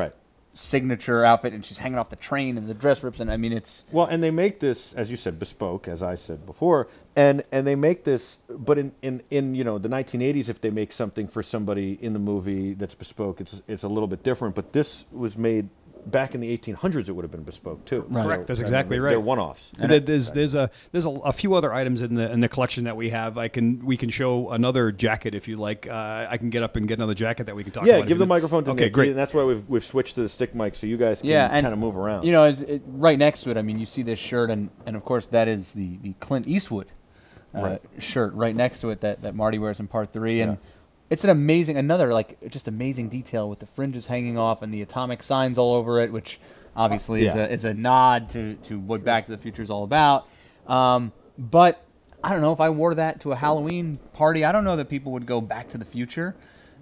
signature outfit, and she's hanging off the train and the dress rips, and I mean, it's and they make this, as you said, bespoke, as I said before, and they make this, but in the 1980s, if they make something for somebody in the movie that's bespoke, it's a little bit different. But this was made back in the 1800s, it would have been bespoke too. Right. Correct. That's exactly right. They're one-offs. And there's a few other items in the collection that we have. We can show another jacket if you like. I can get up and get another jacket that we can talk about. Yeah, give the microphone to me. Okay, great. And that's why we've switched to the stick mic, so you guys can kind of move around. Right next to it. I mean, you see this shirt, and of course that is the Clint Eastwood shirt right next to it that Marty wears in Part 3, and. It's an amazing, just amazing detail with the fringes hanging off and the atomic signs all over it, which obviously is a nod to what Back to the Future is all about. But I don't know, if I wore that to a Halloween party, I don't know that people would go Back to the Future.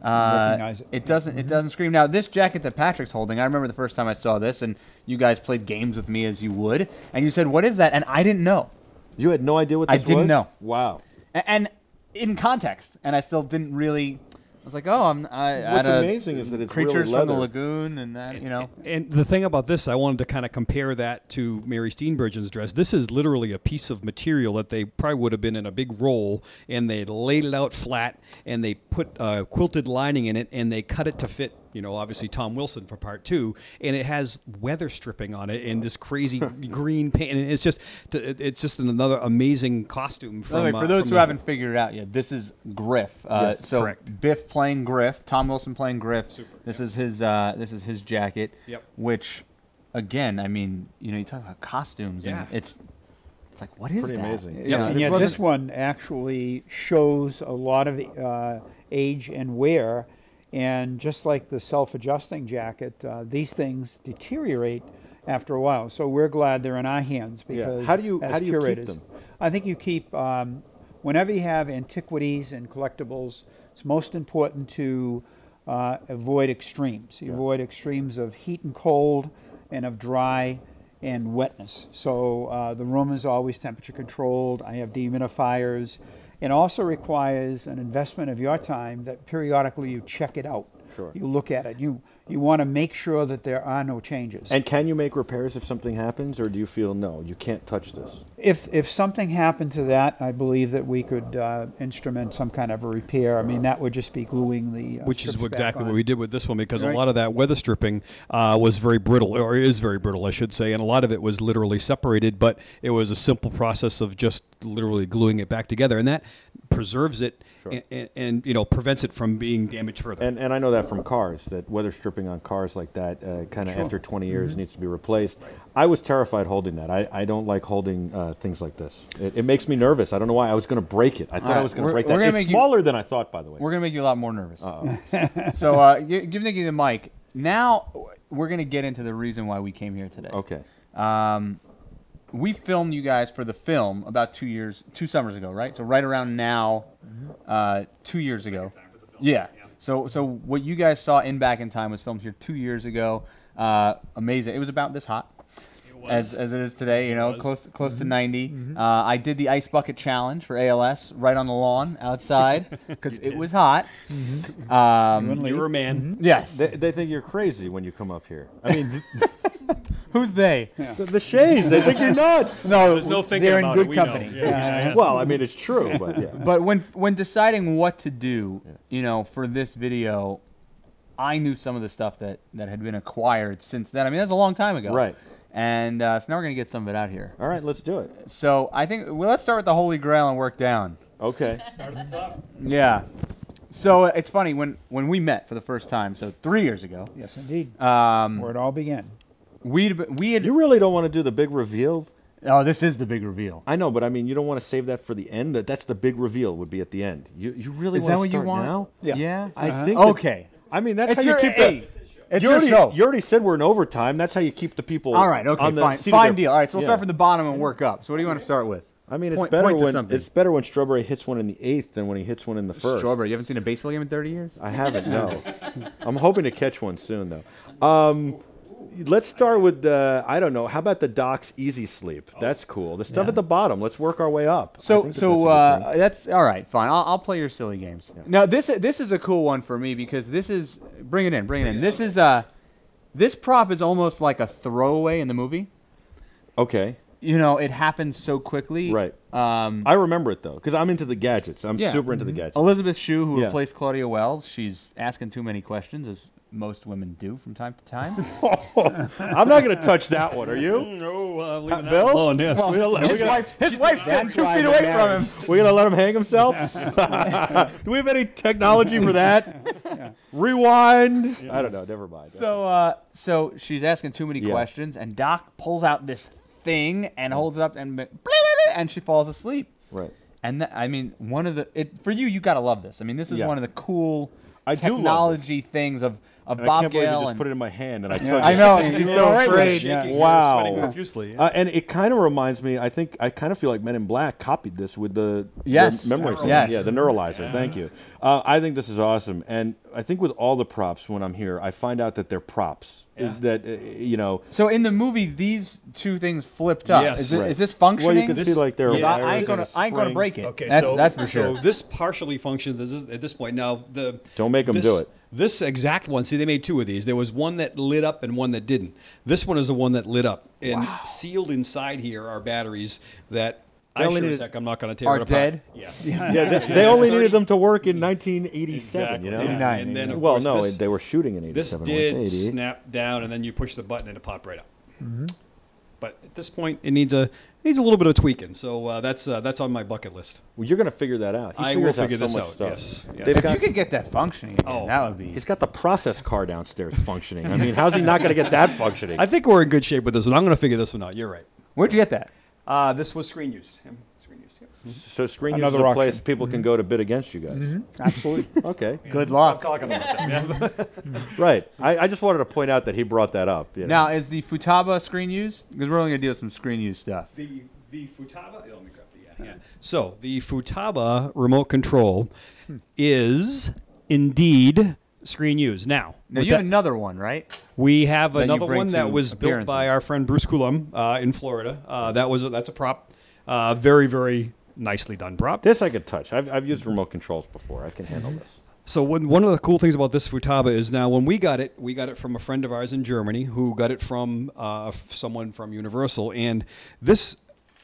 Recognize it. It doesn't scream. Now, this jacket that Patrick's holding, I remember the first time I saw this, and you guys played games with me as you would, and you said, "What is that?" And I didn't know. You had no idea what this was? I didn't know. Wow. And in context, and I still didn't really. I was like, oh, What's amazing is that it's creatures really from the leather. lagoon, and that, And the thing about this, I wanted to kind of compare that to Mary Steenburgen's dress. This is literally a piece of material that they probably would have been in a big roll, and they laid it out flat, and they put quilted lining in it, and they cut it to fit. Obviously Tom Wilson for Part 2, and it has weather stripping on it and this crazy green paint, and it's just another amazing costume. For those who haven't figured it out yet, this is Griff. Yes, so correct. Biff playing Griff, Tom Wilson playing Griff. Super, this is his jacket. Yep. Which, again, I mean, you talk about costumes, and it's like, what is Pretty that? amazing. And yet this one actually shows a lot of age and wear. And just like the self-adjusting jacket, these things deteriorate after a while. So we're glad they're in our hands, because How do you curators, keep them? I think you keep, whenever you have antiquities and collectibles, it's most important to avoid extremes. You avoid extremes of heat and cold, and of dry and wetness. So the room is always temperature controlled. I have dehumidifiers. It also requires an investment of your time that periodically you check it out. Sure. You look at it. You You want to make sure that there are no changes. And can you make repairs if something happens, or do you feel no, you can't touch this? If something happened to that, I believe that we could instrument some kind of a repair. I mean, that would just be gluing the Which is strips back exactly on. what we did with this one, because Right. a lot of that weather stripping was very brittle, or is very brittle, I should say, and a lot of it was literally separated, but it was a simple process of just literally gluing it back together, and that preserves it and prevents it from being damaged further. And I know that from cars, that weather stripping on cars like that, kind of after 20 years needs to be replaced. I was terrified holding that. I don't like holding things like this. It makes me nervous. I don't know why. I was going to break it. I thought I was going to break that. It's smaller than I thought, by the way. We're going to make you a lot more nervous. So give Nikki the mic. Now we're going to get into the reason why we came here today. Okay. We filmed you guys for the film about 2 summers ago, right? So right around now, 2 years ago. Yeah. So what you guys saw in Back in Time was filmed here 2 years ago. Amazing. It was about this hot. As it is today, close to 90. I did the ice bucket challenge for ALS right on the lawn outside because it was hot. You were a man. Yes. They think you're crazy when you come up here. I mean, Who's they? the Sheas, they think you're nuts. No, There's no thinking they're in about good it. We company. know. Yeah. Well, I mean, it's true, but yeah. But when deciding what to do, for this video, I knew some of the stuff that had been acquired since then. I mean, that's a long time ago. Right. And so now we're going to get some of it out here. All right, let's do it. So I think, let's start with the Holy Grail and work down. Okay. Start at the top. Yeah. So it's funny, when we met for the first time, so 3 years ago, Yes, indeed. where it all began. we had... You really don't want to do the big reveal? Oh, this is the big reveal. I know, but I mean, you don't want to save that for the end. That's the big reveal would be at the end. You really Is want that to what you start want? now? Yeah. I think. Okay. I mean, that's It's how you your keep hey, it's you your already, show. You already said we're in overtime. That's how you keep the people. All right, okay, on the fine. seat of Fine their- deal. All right, so we'll Yeah. start from the bottom and work up. So what do you want to start with? I mean, Point to something. it's better when Strawberry hits one in the 8th than when he hits one in the 1st. Strawberry. You haven't seen a baseball game in 30 years? I haven't. No. I'm hoping to catch one soon, though. Let's start with I don't know. How about the Doc's Easy Sleep? That's cool. The stuff at the bottom. Let's work our way up. I So think that's a good thing. that's all right. Fine. I'll play your silly games. Now this is a cool one for me because this is bring it in. This is this prop is almost like a throwaway in the movie. Okay. It happens so quickly. Right. I remember it though, because I'm into the gadgets. I'm Yeah. super into the gadgets. Elizabeth Shue, who Yeah. replaced Claudia Wells, she's asking too many questions, as most women do from time to time. I'm not going to touch that one. Are you? No, leaving Bill? that alone. Yes. His wife's sitting 2 feet away from him. We're going to let him hang himself? Do we have any technology for that? Rewind? I don't know. Never mind. So she's asking too many Yeah. questions, and Doc pulls out this thing and holds it up, and she falls asleep. Right. And I mean, for you got to love this. I mean, this is Yeah. one of the cool I do love technology things of And I Bob can't believe you Gale. just and put it in my hand and I took I it. know he's so afraid. Shaking, Wow. sweating profusely. Yeah. And it kind of reminds me, I kind of feel like Men in Black copied this with the Yes. memory thing. Yes. Yeah, the neuralizer. Thank you. I think this is awesome. And I think with all the props when I'm here, I find out that they're props. Yeah. That, So in the movie, these two things flipped up. Yes. Is this functioning? well, you can see like they're Yeah. I ain't gonna break it. Okay, that's for sure. So this partially functions at this point. Now Don't make 'em do it. This exact one. See, they made two of these. There was one that lit up and one that didn't. This one is the one that lit up, and sealed inside here are batteries that I only sure as need- heck I'm not going to tear are it apart. dead? Yes. Yeah, they only needed them to work in 1987, Exactly. you know? Yeah. 89, And then, of Well, course, no, this, they were shooting in 87. this weren't did they? 88? snap down, and then you push the button and it popped right up. But at this point, it needs a little bit of tweaking. So that's on my bucket list. Well, you're going to figure that out. He I will figures figure so this much out. stuff. Yes. Yes. They've If got- you could get that functioning again, Oh. that would be. He's got the process car downstairs functioning. I mean, how's he not going to get that functioning? I think we're in good shape with this one. I'm going to figure this one out. You're right. Where'd you get that? This was screen used. Screen used. Yeah. So Screen Use is Another a place auction. people can go to bid against you guys. Absolutely. Okay, Good Stop luck. talking about that. Yeah. right. I just wanted to point out that he brought that up. You know? Now, is the Futaba screen used? Because we're only gonna deal with some screen use stuff. The Futaba. Let me grab the yeah. So the Futaba remote control is indeed screen used. Now Now with you have that- another one, right? we have that you another bring one that to was built by appearances. our friend Bruce Coulomb in Florida. That's a prop. Very very nicely done prop. this I could touch. I've used remote controls before. I can handle this. So one of the cool things about this Futaba is now when we got it from a friend of ours in Germany who got it from someone from Universal. And this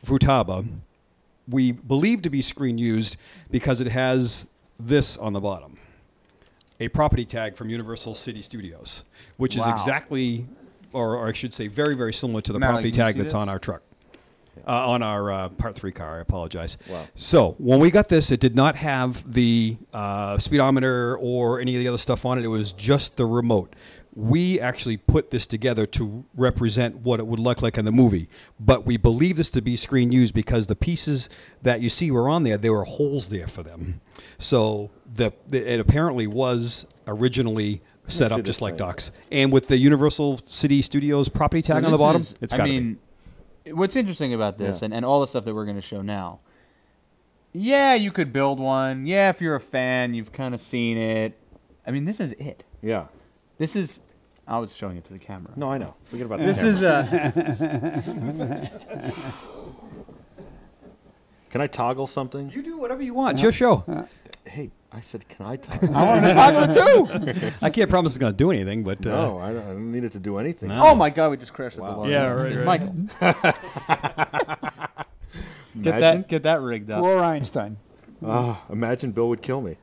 Futaba we believe to be screen used because it has this on the bottom. A property tag from Universal City Studios, which is exactly, or I should say very, very similar to the property tag that's on our truck. On our Part 3 car, I apologize. Wow. So when we got this, it did not have the speedometer or any of the other stuff on it. It was just the remote. We actually put this together to represent what it would look like in the movie. But we believe this to be screen used because the pieces that you see were on there, there were holes there for them. So it apparently was originally set up just like Doc's. And with the Universal City Studios property tag on the bottom, it's got to be. What's interesting about this and all the stuff that we're going to show now, you could build one. Yeah, if you're a fan, you've kind of seen it. I mean, this is it. Yeah. This is... I was showing it to the camera. No, I know. Forget about this. Can I toggle something? You do whatever you want. It's your show. Hey, I said, can I toggle? I want to toggle it too. I can't promise it's going to do anything, but... no, I don't need it to do anything. No. Oh, my God. We just crashed at the bar. Yeah, right. Michael. Get that rigged up. Poor Einstein. Imagine Bill would kill me.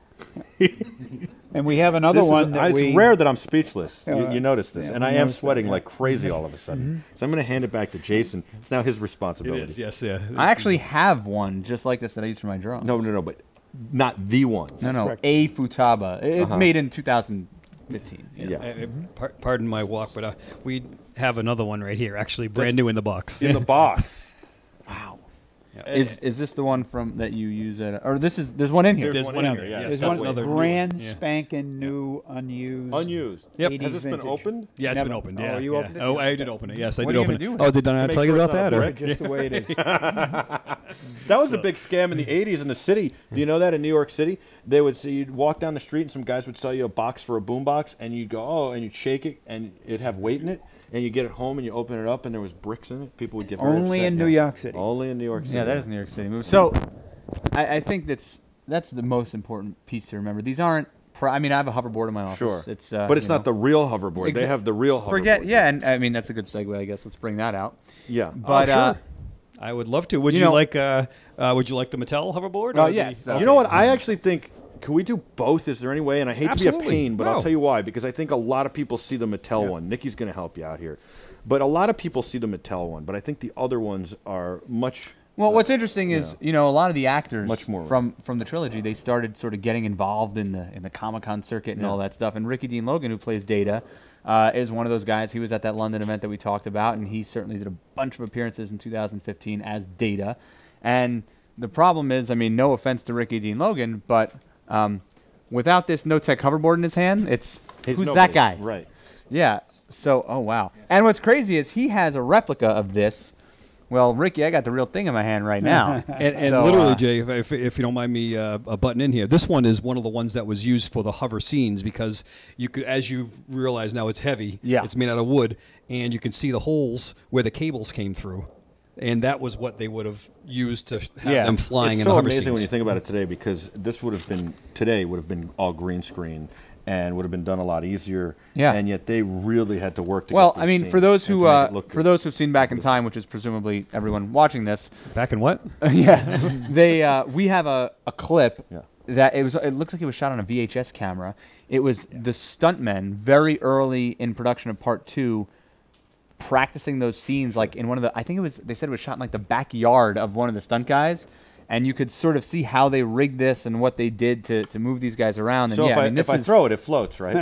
And we have another one that it's rare that I'm speechless. You notice this. yeah, and I am sweating like crazy all of a sudden. So I'm going to hand it back to Jason. It's now his responsibility. It is, yes, yeah. I actually have one just like this that I use for my drones. No, but not the one. No, a Futaba. It made in 2015. Yeah. Pardon my walk, but we have another one right here, actually brand new in the box. In the box. Wow. Is this the one from that you use at? Or there's one in here. There's one in here. Yeah, There's one brand spanking new, unused. Unused. Yep. Has this been vintage. opened? Yeah, it's Never. been opened. Oh, Yeah. you opened it? Oh, I did open it. Yes, I What did are you open gonna do it. with Oh, did I not make tell you sure about it's not that? a Or? brick? Just the way it is. That was the big scam in the 80s in the city. Do you know that in New York City? They would say you'd walk down the street and some guys would sell you a box for a boombox, and you'd go, and you'd shake it, and it'd have weight in it, and you get it home and you open it up, and there was bricks in it. People would get very Only upset. in New York City. Only in New York City. Yeah, that is a New York City movie. So, I think that's the most important piece to remember. These aren't. I mean, I have a hoverboard in my office. Sure. It's but it's not the real hoverboard. They have the real hoverboard. and I mean that's a good segue. I guess let's bring that out. Yeah. But sure. I would love to. Would you like the Mattel hoverboard? Oh or yes. You know what? I actually think. Can we do both? Is there any way? And I hate to be a Absolutely. pain, but No. I'll tell you why. Because I think a lot of people see the Mattel one. Nikki's going to help you out here. But a lot of people see the Mattel one. But I think the other ones are much... Well, what's interesting is a lot of the actors Much more. from the trilogy, they started sort of getting involved in the Comic-Con circuit and all that stuff. And Ricky Dean Logan, who plays Data, is one of those guys. He was at that London event that we talked about, and he certainly did a bunch of appearances in 2015 as Data. And the problem is, I mean, no offense to Ricky Dean Logan, but without this no-tech hoverboard in his hand, who's that guy? Right. Yeah. So, oh wow. And what's crazy is he has a replica of this. Well, Ricky, I got the real thing in my hand right now. And So, literally, Jay, if you don't mind me butting in here, this one is one of the ones that was used for the hover scenes because you could, as you realize now, it's heavy. Yeah. It's made out of wood, and you can see the holes where the cables came through, and that was what they would have used to have them flying It's in so the hover amazing scenes. when you think about it today because this would have been all green screen and would have been done a lot easier. Yeah. And yet they really had to work to well, get I these mean, for those scenes who and to make it look for good. those who've seen Back in Time, which is presumably everyone watching this, Back in what? yeah, we have a clip Yeah. that it looks like it was shot on a VHS camera. It was the stuntmen very early in production of Part 2 practicing those scenes like in one of the they said it was shot in like the backyard of one of the stunt guys. And you could sort of see how they rigged this and what they did to move these guys around. And So yeah, if I throw it, it floats, right?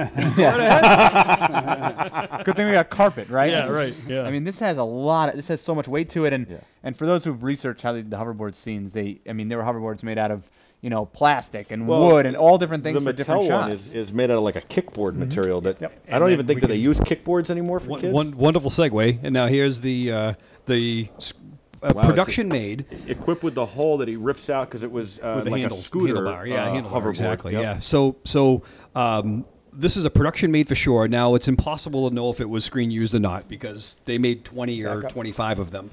good thing we got carpet, right? Yeah, right. Yeah. I mean, this has this has so much weight to it, and for those who've researched how the hoverboard scenes, there were hoverboards made out of plastic and wood and all different things The for different Mattel one shots. is made out of like a kickboard Mm-hmm. material that I don't even think that they use kickboards anymore for kids. One wonderful segue, and now here's the production made Equipped with the hole that he rips out because it was with the like handles, a scooter handlebar, handlebar, exactly, Yep. yeah. So this is a production made for sure. Now, it's impossible to know if it was screen used or not because they made 20 or 25 of them.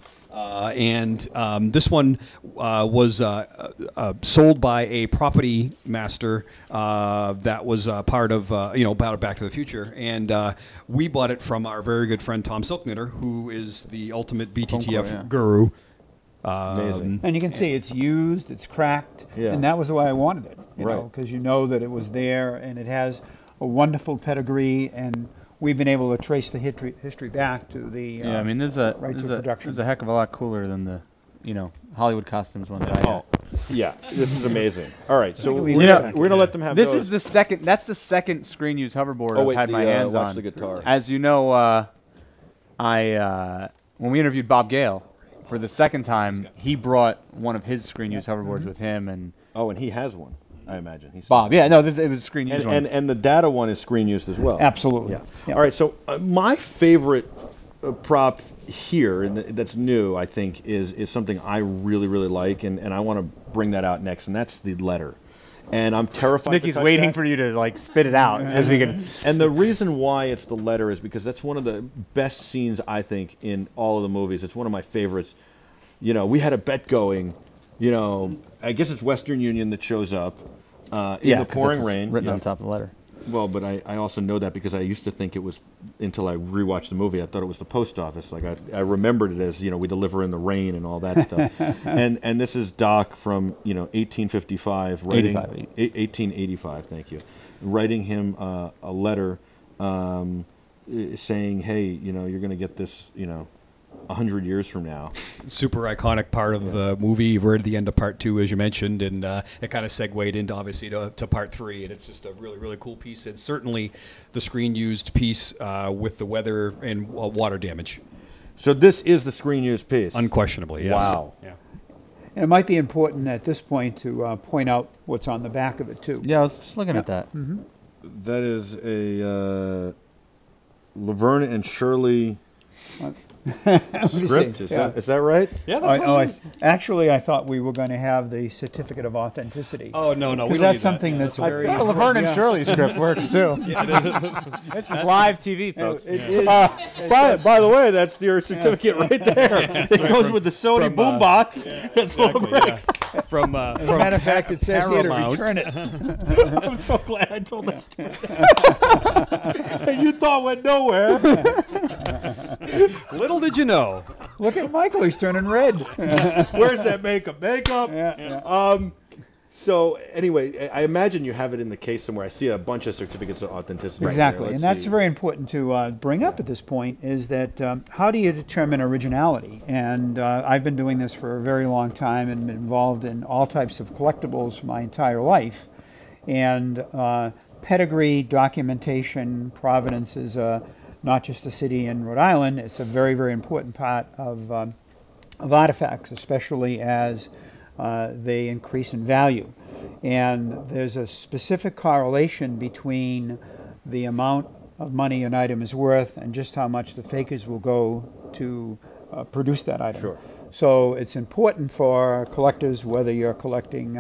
This one was sold by a property master that was part of Back to the Future, and we bought it from our very good friend Tom Silknitter, who is the ultimate BTTF guru. And you can see it's used, it's cracked, Yeah. and that was the way I wanted it, Right. because you know that it was there, and it has a wonderful pedigree, and we've been able to trace the history back to the Yeah, I mean, there's a right to there's a, production. there's a heck of a lot cooler than the, Hollywood costumes one that I Oh, yeah, this is amazing. All right, so we we're leave it. gonna let them have This those. is the second. That's the second screen used hoverboard Oh, I've wait, had my the, hands watch on. the guitar. As you know, when we interviewed Bob Gale for the second time, he brought one of his screen used hoverboards with him, and Oh, and he has one, I imagine. He's Bob. Yeah, no, it was a screen used one. and the data one is screen used as well. Absolutely. Yeah. Yeah. All right. So my favorite prop here, and that's new, I think, is something I really like, and I want to bring that out next, and that's the letter. And I'm terrified. Nikki's to touch waiting that. for you to spit it out so she can. And the reason why it's the letter is because that's one of the best scenes, I think, in all of the movies. It's one of my favorites. We had a bet going. I guess it's Western Union that shows up in the 'cause pouring this was rain. written Yeah. on top of the letter. Well, but I also know that because I used to think it was, until I rewatched the movie, I thought it was the post office. Like I remembered it as, we deliver in the rain and all that stuff. and this is Doc from, 1855, writing 1885, thank you. Writing him a letter saying, hey, you're going to get this, 100 years from now. Super iconic part of the movie. We're at the end of part 2, as you mentioned, and it kind of segued into, obviously, to part 3, and it's just a really cool piece. It's certainly the screen-used piece with the weather and water damage. So this is the screen used piece. Unquestionably, yes. Wow. Yeah. And it might be important at this point to point out what's on the back of it, too. Yeah, I was just looking at that. That is a Laverne and Shirley script. see. Is that right? Yeah, that's Actually, I thought we were going to have the certificate of authenticity. Oh, no, we Because don't that's need something that. that's very... Laverne and Shirley script works too. This is live TV, folks. By the way, that's your certificate right there. It goes with the Sony boombox. That's what it works. From As a matter of fact, it says here to Paramount. return it. I'm so glad I told that story. And you thought went nowhere. Little did you know. Look at Michael, he's turning red. Where's that makeup? So anyway, I imagine you have it in the case somewhere. I see a bunch of certificates of authenticity. Exactly, Right and there. Let's that's see. very important to bring up at this point, is that how do you determine originality? And I've been doing this for a very long time and been involved in all types of collectibles my entire life. And pedigree, documentation, provenance is not just a city in Rhode Island, it's a very important part of artifacts, especially as they increase in value. And there's a specific correlation between the amount of money an item is worth and just how much the fakers will go to produce that item. Sure. So it's important for collectors, whether you're collecting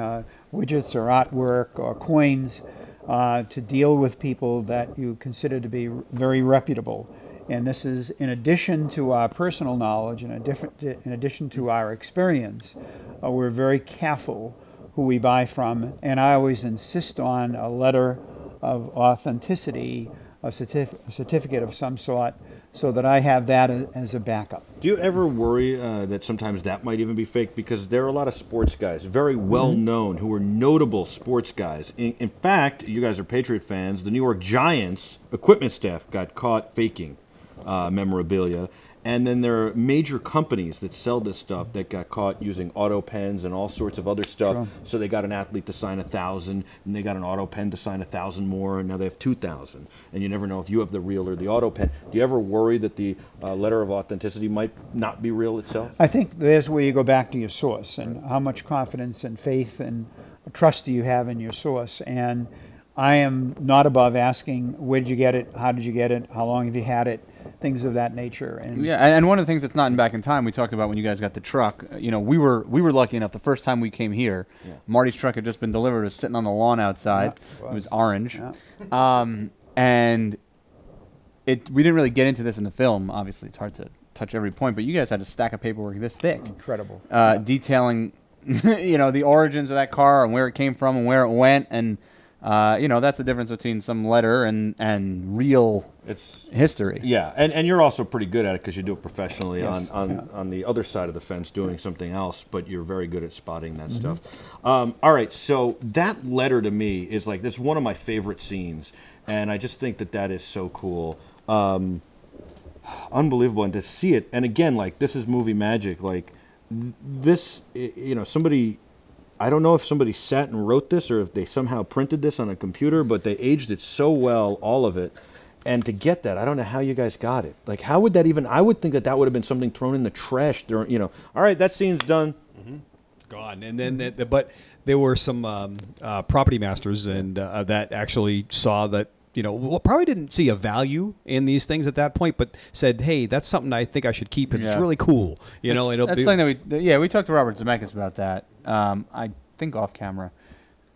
widgets or artwork or coins, to deal with people that you consider to be very reputable. And this is in addition to our personal knowledge and in addition to our experience. We're very careful who we buy from, and I always insist on a letter of authenticity, a certificate of some sort, so that I have that as a backup. Do you ever worry that sometimes that might even be fake? Because there are a lot of sports guys, very well known, who are notable sports guys. In fact, you guys are Patriot fans. The New York Giants equipment staff got caught faking memorabilia. And then there are major companies that sell this stuff that got caught using auto pens and all sorts of other stuff. Sure. So they got an athlete to sign 1,000, and they got an auto pen to sign 1,000 more, and now they have 2,000. And you never know if you have the real or the auto pen. Do you ever worry that the letter of authenticity might not be real itself? I think there's where you go back to your source and how much confidence and faith and trust do you have in your source. And I am not above asking, where did you get it? How did you get it? How long have you had it? Things of that nature. And Yeah, and one of the things that's not in Back in Time, we talked about when you guys got the truck. We were lucky enough the first time we came here. Marty's truck had just been delivered. It was sitting on the lawn outside. It was orange. and we didn't really get into this in the film. Obviously, it's hard to touch every point, but you guys had a stack of paperwork this thick, Incredible. detailing, the origins of that car and where it came from and where it went, and that's the difference between some letter and real history. Yeah, and you're also pretty good at it because you do it professionally Yes. on the other side of the fence doing something else, but you're very good at spotting that stuff. All right, so that letter to me is like, that's one of my favorite scenes, and I just think that is so cool. Unbelievable, and to see it, and again, like, this is movie magic. Like, this, somebody, I don't know if somebody sat and wrote this or if they somehow printed this on a computer, but they aged it so well, all of it. And to get that, I don't know how you guys got it. Like, how would that even, I would think that would have been something thrown in the trash during, all right, that scene's done. Gone. And then, but there were some property masters and that actually saw that, probably didn't see a value in these things at that point, but said, "Hey, that's something I think I should keep. It's really cool." That's something that we talked to Robert Zemeckis about that. I think off camera,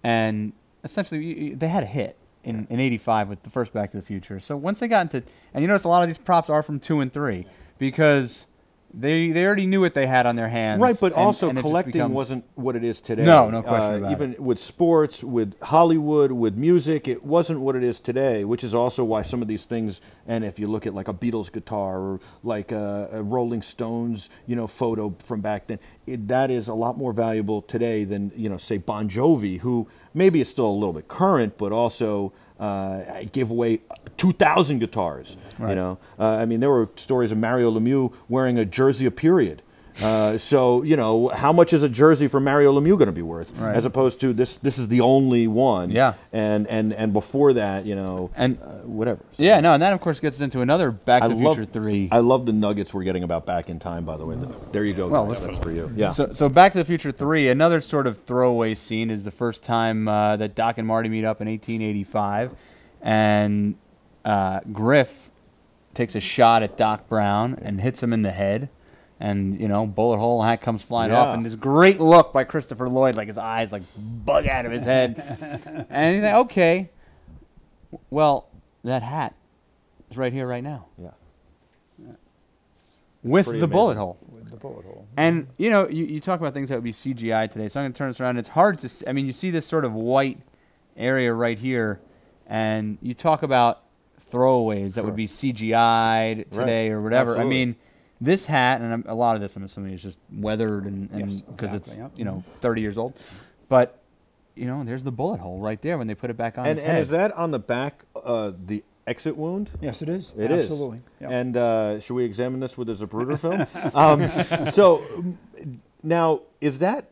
and essentially they had a hit in '85 with the first Back to the Future. So once they got into, and you notice a lot of these props are from 2 and 3 because they already knew what they had on their hands. Right, but also and collecting wasn't what it is today. No question about even it. with sports, with Hollywood, with music, it wasn't what it is today, which is also why some of these things, and if you look at like a Beatles guitar or like a Rolling Stones, photo from back then, that is a lot more valuable today than, say Bon Jovi, who maybe is still a little bit current, but also gave away 2,000 guitars. Right. There were stories of Mario Lemieux wearing a jersey of Period. So how much is a jersey for Mario Lemieux going to be worth, right, as opposed to this is the only one. Yeah. And before that, and whatever. So, yeah, no, and that of course gets into another Back to the Future 3. I love the nuggets we're getting about Back in Time, by the way. There you go. Well, guys. That's for you. Yeah. So Back to the Future 3, another sort of throwaway scene is the first time that Doc and Marty meet up in 1885, and Griff takes a shot at Doc Brown and hits him in the head, and bullet hole hat comes flying off, and this great look by Christopher Lloyd, like his eyes like bug out of his head, and he's like, okay, well, that hat is right here, right now. Yeah. With pretty the amazing. bullet hole. With the bullet hole. And, you talk about things that would be CGI today, so I'm going to turn this around. It's hard to see. You see this sort of white area right here, and you talk about throwaways that would be CGI'd today or whatever. Absolutely. This hat, and a lot of this I'm assuming is just weathered and Yes, because exactly, it's, 30 years old. But, there's the bullet hole right there when they put it back on his head. And is that on the back, the exit wound? Yes, it is. It is. Absolutely. Yep. And should we examine this with a Zapruder film? So now, is that,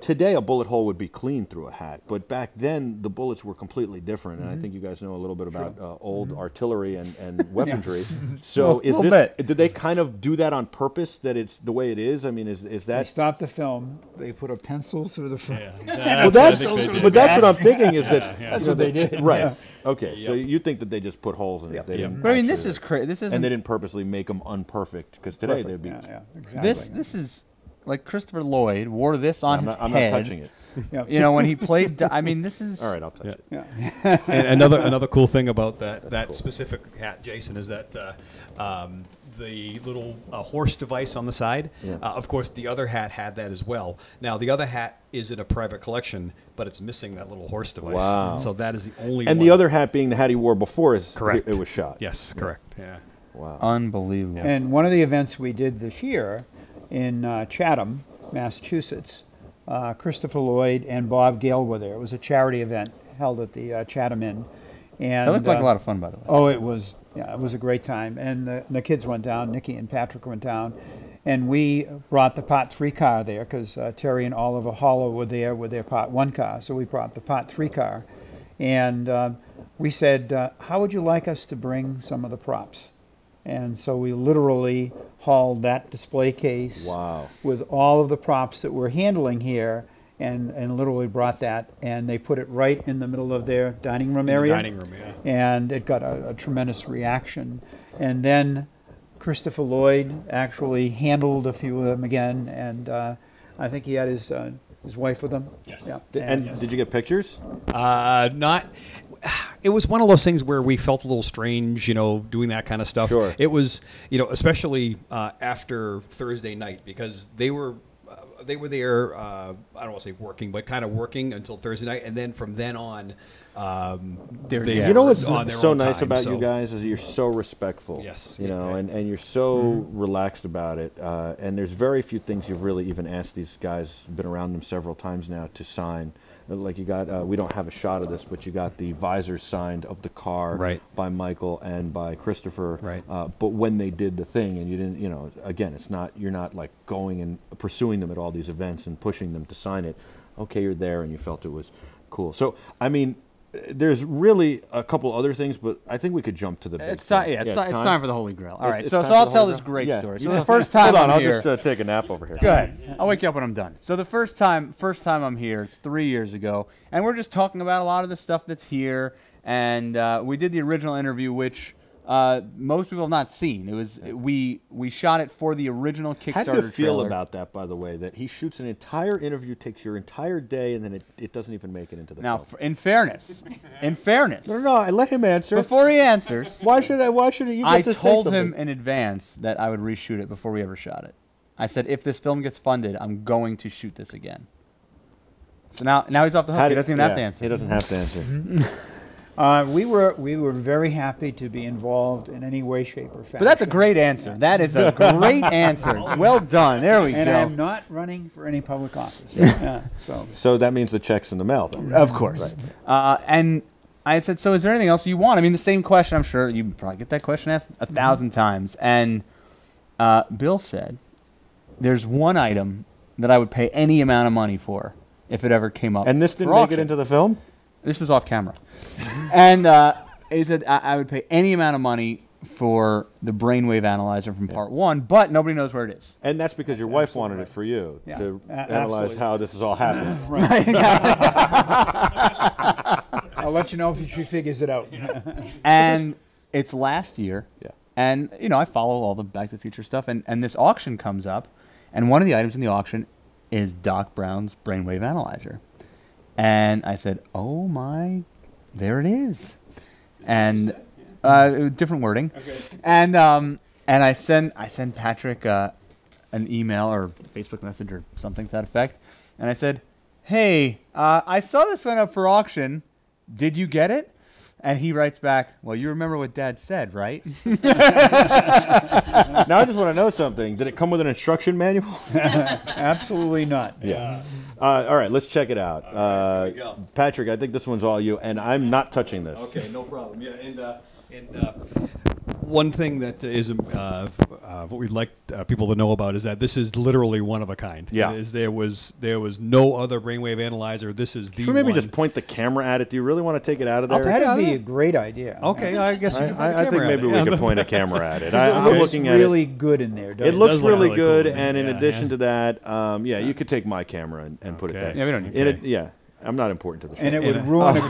today a bullet hole would be clean through a hat, but back then the bullets were completely different. And I think you guys know a little bit about old artillery and weaponry. So is little this, bit. did they kind of do that on purpose, that it's the way it is? Is They that... stopped the film. They put a pencil through the front. Well, that's what I'm thinking is that... That's what they did. Right. Yeah. Okay, so you think that they just put holes in it. They didn't But this actually- is crazy. This isn't. And they didn't purposely make them unperfect, because today they'd be... Yeah, exactly. This is like Christopher Lloyd wore this on his I'm head. not touching it. Yeah. When he played. This is. All right, I'll touch it. Yeah. And another cool thing about that cool. specific hat, Jason, is that the little horse device on the side. Yeah. Of course, the other hat had that as well. Now, the other hat is in a private collection, but it's missing that little horse device. Wow. So that is the only And one. the other hat being the hat he wore before Correct. it was shot. Yes, correct. Yeah. Wow. Unbelievable. And one of the events we did this year in Chatham, Massachusetts, Christopher Lloyd and Bob Gale were there. It was a charity event held at the Chatham Inn. And That looked like a lot of fun, by the way. Oh, it was. Yeah, it was a great time. And the kids went down. Nikki and Patrick went down. And we brought the Part 3 car there because Terry and Oliver Hollow were there with their Part 1 car. So we brought the Part 3 car. And we said, how would you like us to bring some of the props? And so we literally hauled that display case Wow. with all of the props that we're handling here and literally brought that, and they put it right in the middle of their dining room area. Dining room, yeah. And it got a tremendous reaction. And then Christopher Lloyd actually handled a few of them again, and I think he had his wife with him. Yes. Yeah. And Yes. did you get pictures? Not. it was one of those things where we felt a little strange, doing that kind of stuff. Sure. It was, especially after Thursday night, because they were there. I don't want to say working, but kind of working until Thursday night, and then from then on, they You know what's on their so own nice time, about so. you guys is you're so respectful. Yes. And you're so relaxed about it. And there's very few things you've really even asked these guys, been around them several times now, to sign. Like you got, we don't have a shot of this, but you got the visors signed of the car by Michael and by Christopher. Right. But when they did the thing, and you didn't, again, you're not like going and pursuing them at all these events and pushing them to sign it. Okay, you're there, and you felt it was cool. So, I mean, there's really a couple other things, but I think we could jump to the big It's thing. time. Yeah, it's time for the Holy Grail. All right, It's so time I'll for the tell Holy this Grail? great Yeah, story. you So tell- the first time Hold on, I'm I'll here, just take a nap over here. go ahead. I'll wake you up when I'm done. So the first time I'm here, it's 3 years ago, and we're just talking about a lot of the stuff that's here. And we did the original interview, which most people have not seen. It was we shot it for the original Kickstarter How do you feel trailer. about that, by the way, that he shoots an entire interview, takes your entire day, and then it doesn't even make it into the Now, film? in fairness, No, I let him answer. before he answers, Why should you get I to say told something? him in advance that I would reshoot it before we ever shot it. I said, if this film gets funded, I'm going to shoot this again. So now he's off the hook. He doesn't even have to answer. He doesn't have to answer. We were very happy to be involved in any way, shape, or fashion. But that's a great answer. That is a great answer. Well done. There we And go. I'm not running for any public office. Yeah, so So that means the check's in the mail, then. Of course. And I had said, so is there anything else you want? I mean, the same question, I'm sure you probably get that question asked 1,000 times. And Bill said, there's one item that I would pay any amount of money for if it ever came up. And this didn't for make auction. it into the film? This was off camera. And he said, I would pay any amount of money for the brainwave analyzer from part 1, but nobody knows where it is. And that's because your wife wanted it for you Yeah, to analyze absolutely. how this is all happening. I'll let you know if she figures it out. And it's last year. Yeah. And, I follow all the Back to the Future stuff. And this auction comes up. And one of the items in the auction is Doc Brown's brainwave analyzer. And I said, oh, my, there it is. And different wording. Okay. And I send Patrick an email or Facebook message or something to that effect. And I said, hey, I saw this went up for auction. Did you get it? And he writes back, well, you remember what Dad said, right? Now I just want to know something. Did it come with an instruction manual? Absolutely not. Yeah. All right, let's check it out. Here we go. Patrick, I think this one's all you, and I'm not touching this. Okay, no problem. Yeah, and one thing that is what we'd like people to know about is that this is literally one of a kind. Yeah. There was no other brainwave analyzer. This is the Should we maybe one. just point the camera at it? Do you really want to take it out of there? That'd be a great idea. Okay, I guess you can point the I think camera at maybe it. we could point a camera at it. It I'm looks looking at really it. good in there, It doesn't looks does look really really good, cool. and in Yeah, addition yeah. to that, you could take my camera and put it Okay. there. Yeah, we don't need In to. it, yeah, I'm not important to the show. And it would ruin a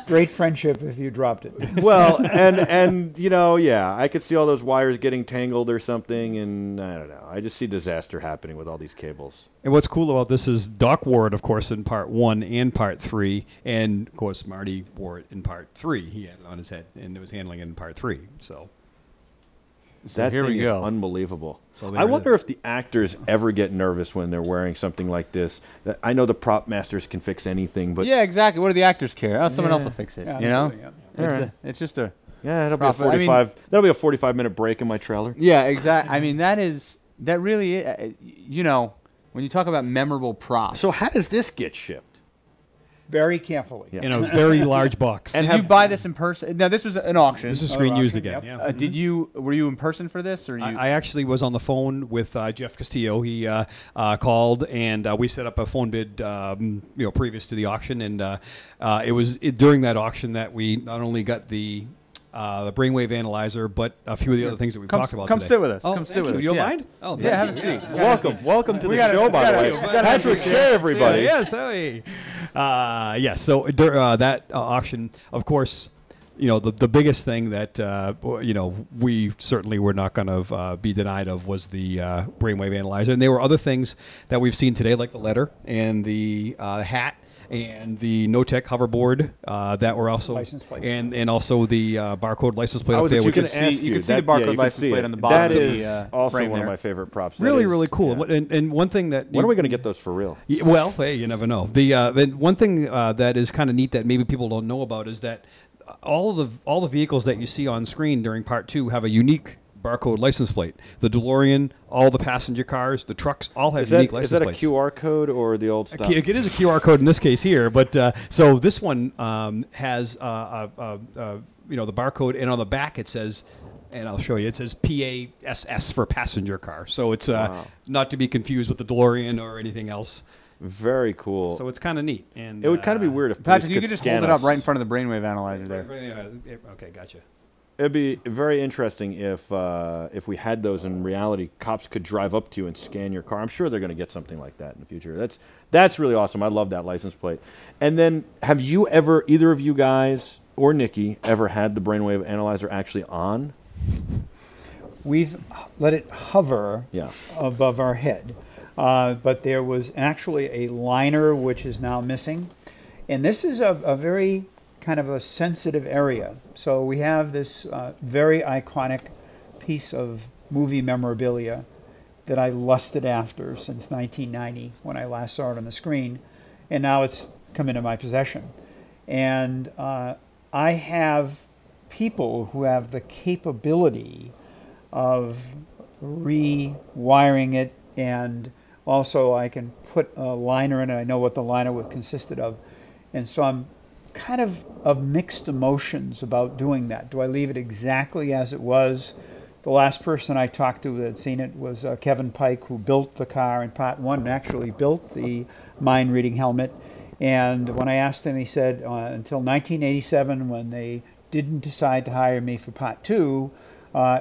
great friendship if you dropped it. Well, and yeah, I could see all those wires getting tangled or something, and I don't know. I just see disaster happening with all these cables. And what's cool about this is Doc wore it, of course, in part 1 and part 3, and of course Marty wore it in part 3. He had it on his head and it was handling it in part 3. So That here thing we is go. unbelievable. So there I it wonder is. if the actors ever get nervous when they're wearing something like this. I know the prop masters can fix anything, but Yeah, exactly. What do the actors care? Oh, someone else Yeah. will fix it. Yeah, You know, absolutely, yeah. it's, Alright. it's just a yeah, it'll be Profit. I mean- that'll be a 45-minute break in my trailer. yeah, exactly. I mean, that really is, when you talk about memorable props. So how does this get shipped? Very carefully. Yeah. in a very large box. did you buy this in person? Now, this was an auction. This is screen used auction, again. yep. Yeah. Were you in person for this, or you? I actually was on the phone with Jeff Castillo. He called, and we set up a phone bid, previous to the auction. And it was during that auction that we not only got the brainwave analyzer, but a few of the other things that we talked about come today. sit with us. Oh, Come thank sit with you. us. You don't Yeah. mind? Oh, Yeah, have a seat. Welcome to the gotta- show, by the way. we gotta- Patrick Shea, everybody. Yes, hey. Yes. So that auction, of course, the biggest thing that we certainly were not going to be denied of was the brainwave analyzer, and there were other things that we've seen today, like the letter and the hat. and the No-Tech hoverboard that were also License plate. and also the barcode license plate I up was there, just which gonna is ask you can see the barcode license plate on the bottom That of is the also frame one of there. my favorite props. really That really is- cool. yeah. And one thing that When are we going to get those for real? Well, hey, you never know. The one thing that is kind of neat that maybe people don't know about is that all the vehicles that you see on screen during Part 2 have a unique barcode license plate. The DeLorean, all the passenger cars, the trucks, all have unique license Is that a plates. QR code or the old stuff? It is a QR code in this case here, but so this one has the barcode, and on the back it says, and I'll show you, it says PASS for passenger car. So it's not to be confused with the DeLorean or anything else. Very cool. So it's kind of neat. And it would kind of be weird if Patrick, police you could just scan hold it up us. right in front of the brainwave analyzer there. Okay, gotcha. It'd be very interesting if we had those in reality. Cops could drive up to you and scan your car. I'm sure they're going to get something like that in the future. That's really awesome. I love that license plate. And then, have you ever, either of you guys or Nikki, ever had the brainwave analyzer actually on? We've let it hover Yeah. above our head, but there was actually a liner which is now missing, and this is a very kind of a sensitive area. So we have this very iconic piece of movie memorabilia that I lusted after since 1990 when I last saw it on the screen, and now it's come into my possession. And I have people who have the capability of rewiring it, and also I can put a liner in it. I know what the liner would consisted of, and so I'm kind of mixed emotions about doing that. Do I leave it exactly as it was? The last person I talked to that had seen it was Kevin Pike, who built the car in Part 1 and actually built the mind-reading helmet. And when I asked him, he said until 1987, when they didn't decide to hire me for Part 2,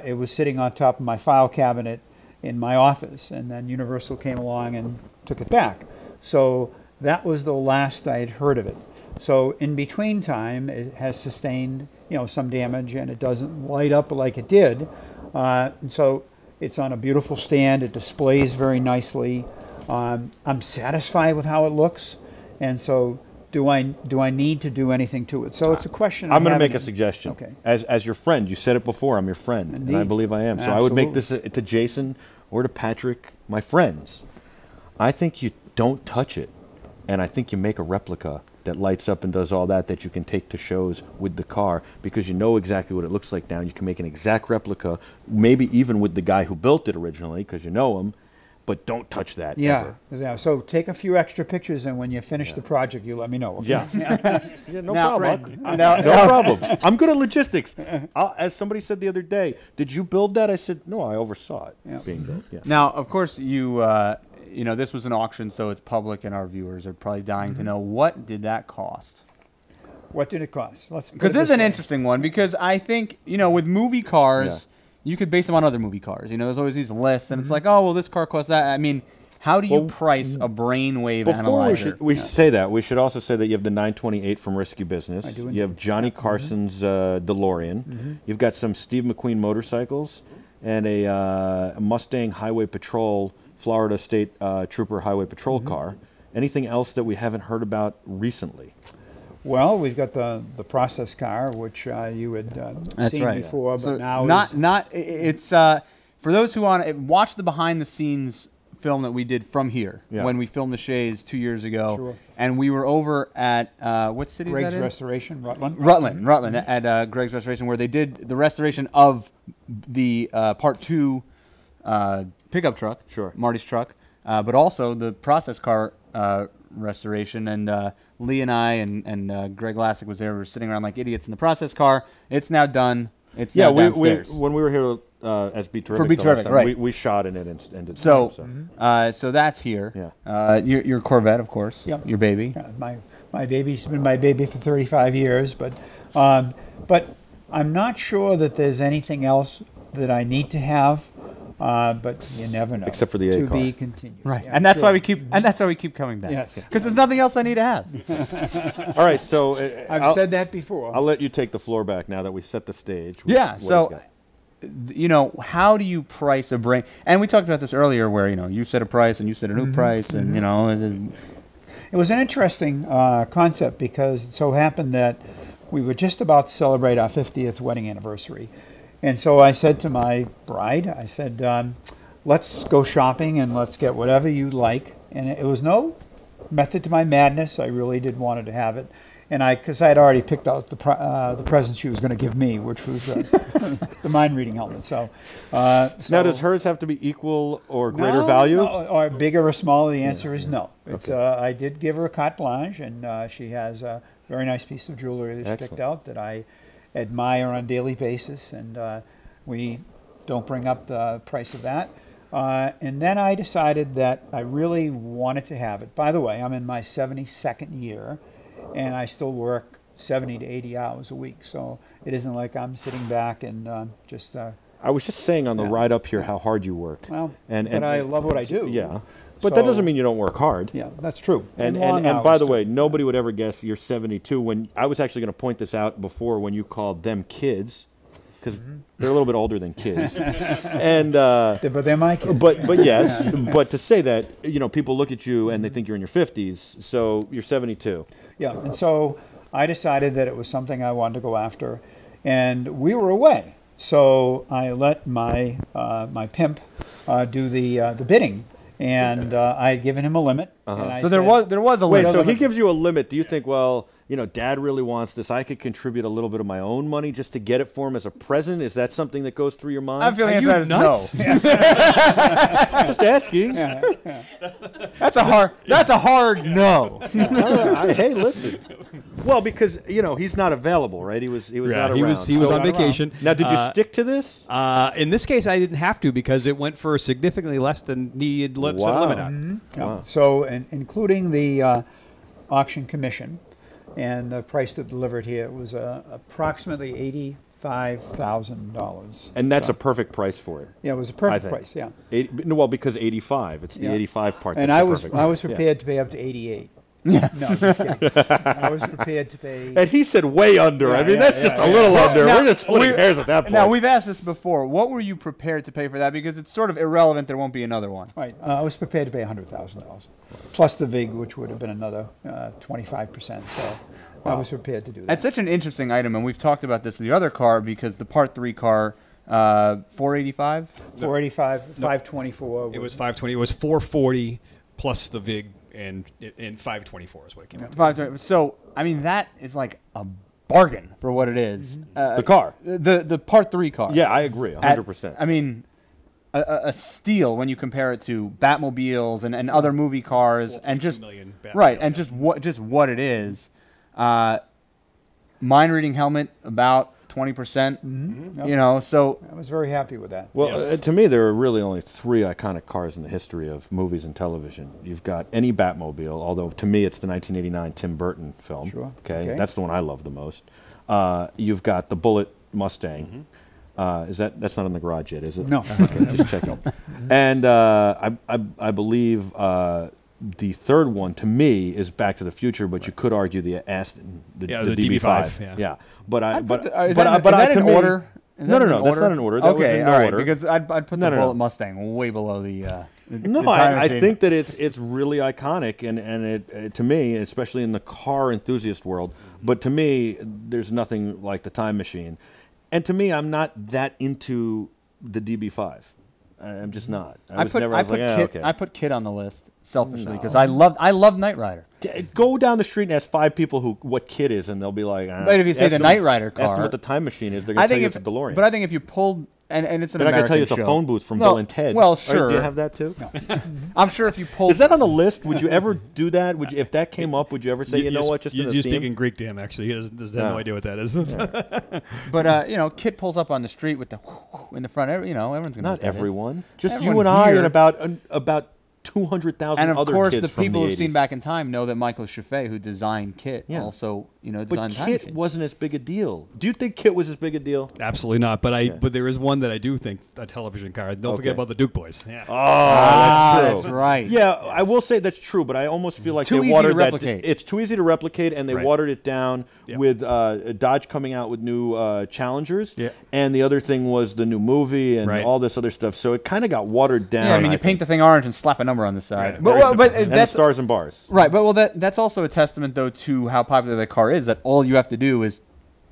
it was sitting on top of my file cabinet in my office, and then Universal came along and took it back. So that was the last I had heard of it. So in between time, it has sustained, some damage, and it doesn't light up like it did. And so it's on a beautiful stand. It displays very nicely. I'm satisfied with how it looks, and so do I need to do anything to it? So it's a question. I'm going to make a suggestion. Okay. As your friend, you said it before. I'm your friend, and I Indeed. believe I am. So I would make Absolutely. this to Jason or to Patrick, my friends. I think you don't touch it, and I think you make a replica that lights up and does all that you can take to shows with the car, because you know exactly what it looks like now. You can make an exact replica, maybe even with the guy who built it originally, because you know him, but don't touch that ever. Yeah. So take a few extra pictures, and when you finish the project, you let me know. Okay? Yeah, no Now, problem. Now, No problem. I'm good at logistics. As somebody said the other day, did you build that? I said, no, I oversaw it being built. Yeah. Now, of course, this was an auction, so it's public, and our viewers are probably dying to know, what did that cost? What did it cost? Because this is an interesting one, because I think, with movie cars, you could base them on other movie cars. There's always these lists, and it's like, oh, well, this car costs that. I mean, how do you price a brainwave analyzer? Before we say that, we should also say that you have the 928 from Risky Business. I do You have Johnny Carson's DeLorean. You've got some Steve McQueen motorcycles and a Mustang Highway Patrol, Florida State Trooper Highway Patrol car. Anything else that we haven't heard about recently? Well, we've got the process car, which you had seen before, but So now it's for those who want to watch the behind the scenes film that we did from here when we filmed the Sheas 2 years ago. Sure. And we were over at what city is Greg's that in? Restoration, Rutland. Rutland at Greg's Restoration, where they did the restoration of the Part 2 pickup truck, Marty's truck, but also the process car restoration. And Lee and I and Greg Lassick was there. We were sitting around like idiots in the process car. It's now done. It's now downstairs. when we were here as BeTerrific, For BeTerrific, right. we shot in it and did So, so. so that's here. Yeah. Your Corvette, of course. Yep. Your baby. My baby's been my baby for 35 years, but I'm not sure that there's anything else that I need to have. But you never know. Except for the A to car. be continued. Right, Yeah, and that's sure. why we keep coming back. Yes. Because there's nothing else I need to have. All right, so I've said that before. I'll let you take the floor back now that we set the stage. Yeah. What So, he's got. how do you price a brain? And we talked about this earlier, where you said a price and you said a new price, and It was an interesting concept because it so happened that we were just about to celebrate our 50th wedding anniversary. And so I said to my bride, I said, let's go shopping and let's get whatever you like. And it was no method to my madness. I really did wanted to have it. And because I had already picked out the present she was going to give me, which was the mind reading helmet. So now, does hers have to be equal or greater value? No, or bigger or smaller? The answer is no. It's, I did give her a carte blanche, and she has a very nice piece of jewelry that she picked out that I admire on a daily basis, and we don't bring up the price of that. And then I decided that I really wanted to have it. By the way, I'm in my 72nd year, and I still work 70 to 80 hours a week. So it isn't like I'm sitting back and just... I was just saying on the ride up here how hard you work. Well, but I love what I do. Yeah. But that doesn't mean you don't work hard. Yeah, that's true. And by the way, nobody would ever guess you're 72. When I was actually going to point this out before when you called them kids, because they're a little bit older than kids. And but they're my kids. But yes, but to say that, you know, people look at you and they think you're in your 50s, so you're 72. Yeah, and so I decided that it was something I wanted to go after, and we were away. So I let my my pimp do the bidding. And I had given him a limit. So there was a limit. Wait, so he gives you a limit. Do you think, well, you know, Dad really wants this. I could contribute a little bit of my own money just to get it for him as a present. Is that something that goes through your mind? I'm feeling you nuts? No. Just asking. That's a hard no. Hey, listen. Well, because you know he's not available, right? He was not around. He was on vacation. Now, did you stick to this? In this case, I didn't have to because it went for significantly less than he had set a limit on. Wow. So, including the auction commission and the price that delivered here, it was approximately $85,000. And that's a perfect price for it. Yeah, it was a perfect price. Yeah. Well, because 85, it's the 85 part. And that's I was prepared to pay up to 88. Yeah. No, just kidding. I was prepared to pay. And he said way under. I mean, that's just a little under. Now, we're just splitting hairs at that point. Now, we've asked this before. What were you prepared to pay for that? Because it's sort of irrelevant. There won't be another one. Right. I was prepared to pay $100,000 plus the VIG, which would have been another 25%. So I was prepared to do that. It's such an interesting item, and we've talked about this with the other car because the Part 3 car, 485? 485, 524. It was 520. It was 440 plus the VIG. And 524 is what it came out to. 520. So, I mean, that is like a bargain for what it is. The car. The Part 3 car. Yeah, I agree, 100%. I mean, a steal when you compare it to Batmobiles and other movie cars and just right and just what it is. Mind reading helmet about 20%. You know, so I was very happy with that. Well, to me, there are really only three iconic cars in the history of movies and television. You've got any Batmobile, although to me it's the 1989 Tim Burton film. Sure. Okay, that's the one I love the most. You've got the Bullitt Mustang. That's not in the garage yet, is it? No. Okay, just checking. And I believe the third one to me is Back to the Future, but you could argue the Aston, the DB5. Yeah. But is that in order? No, that's not in order. That was in no order. Because I'd put the Bullitt Mustang way below the. No, I think that it's really iconic, and it to me, especially in the car enthusiast world. But to me, there's nothing like the Time Machine, and to me, I'm not that into the DB5. I'm just not. I put Kid on the list selfishly because I love Knight Rider. Go down the street and ask 5 people what Kid is, and they'll be like, but if you say the Knight Rider car, ask them what the Time Machine is. They're going to tell you it's a DeLorean. But I think if you pulled and it's an American American show. They're not going to tell you it's a phone booth from Bill and Ted. Well, sure. Do you have that too? No. I'm sure if you pulled. Is that on the list? Would you ever do that? If that came up, would you ever say, you know what, just you're speaking Greek to him, actually. He does have no idea what that is. But, you know, Kid pulls up on the street with the in the front. You know, everyone's going to know Not everyone. Just everyone you and I here. and about 200,000 and other of course, kids the people from who've seen Back in Time know that Michael Shea, who designed Kit, also designed But Time Kit Machine. wasn't as big a deal. Do you think Kit was as big a deal? Absolutely not. But there is one that I do think a television car. Don't forget about the Duke Boys. Yeah. Oh, that's true. That's right. Yeah, I will say that's true, but I almost feel like Too they easy watered to replicate. that. It's too easy to replicate, and they watered it down with Dodge coming out with new Challengers, and the other thing was the new movie and all this other stuff. So it kind of got watered down. Yeah, I mean, you paint the thing orange and slap a number number on the side. Yeah, but very well, simple. but And the that's stars and bars. right. But well, that's also a testament though to how popular that car is. That all you have to do is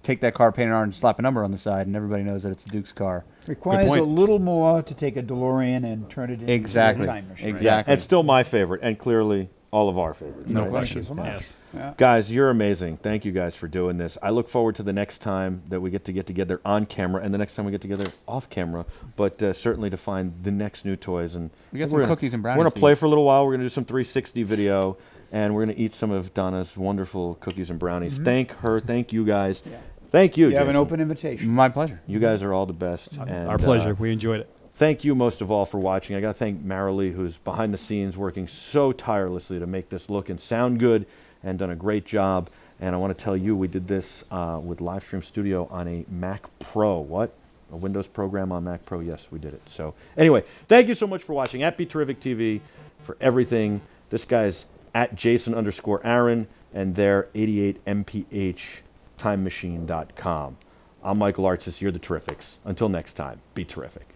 take that car, paint it orange, slap a number on the side, and everybody knows that it's the Duke's car. Requires point. a little more to take a DeLorean and turn it into Exactly. a time machine. Exactly. And still my favorite, and clearly all of our favorites. No right? question. Thank you so much. Yes. Yeah. Guys, you're amazing. Thank you guys for doing this. I look forward to the next time that we get together on camera, and the next time we get together off camera. But certainly to find the next new toys. And We got we're some gonna- cookies and brownies. We're gonna to play eat. for a little while. We're gonna do some 360 video, and we're gonna eat some of Donna's wonderful cookies and brownies. Thank her. Thank you guys. Yeah. Thank you. You have an Jason. open invitation. My pleasure. You guys are all the best. And, Our pleasure. We enjoyed it. Thank you most of all for watching. I got to thank Marilee, who's behind the scenes working so tirelessly to make this look and sound good and done a great job. And I want to tell you, we did this with Livestream Studio on a Mac Pro. What? A Windows program on Mac Pro? Yes, we did it. So anyway, thank you so much for watching. At BeTerrific TV for everything. This guy's at Jason_Aron, and they're 88mph timemachine.com. I'm Michael Artsis. You're the Terrifics. Until next time, be terrific.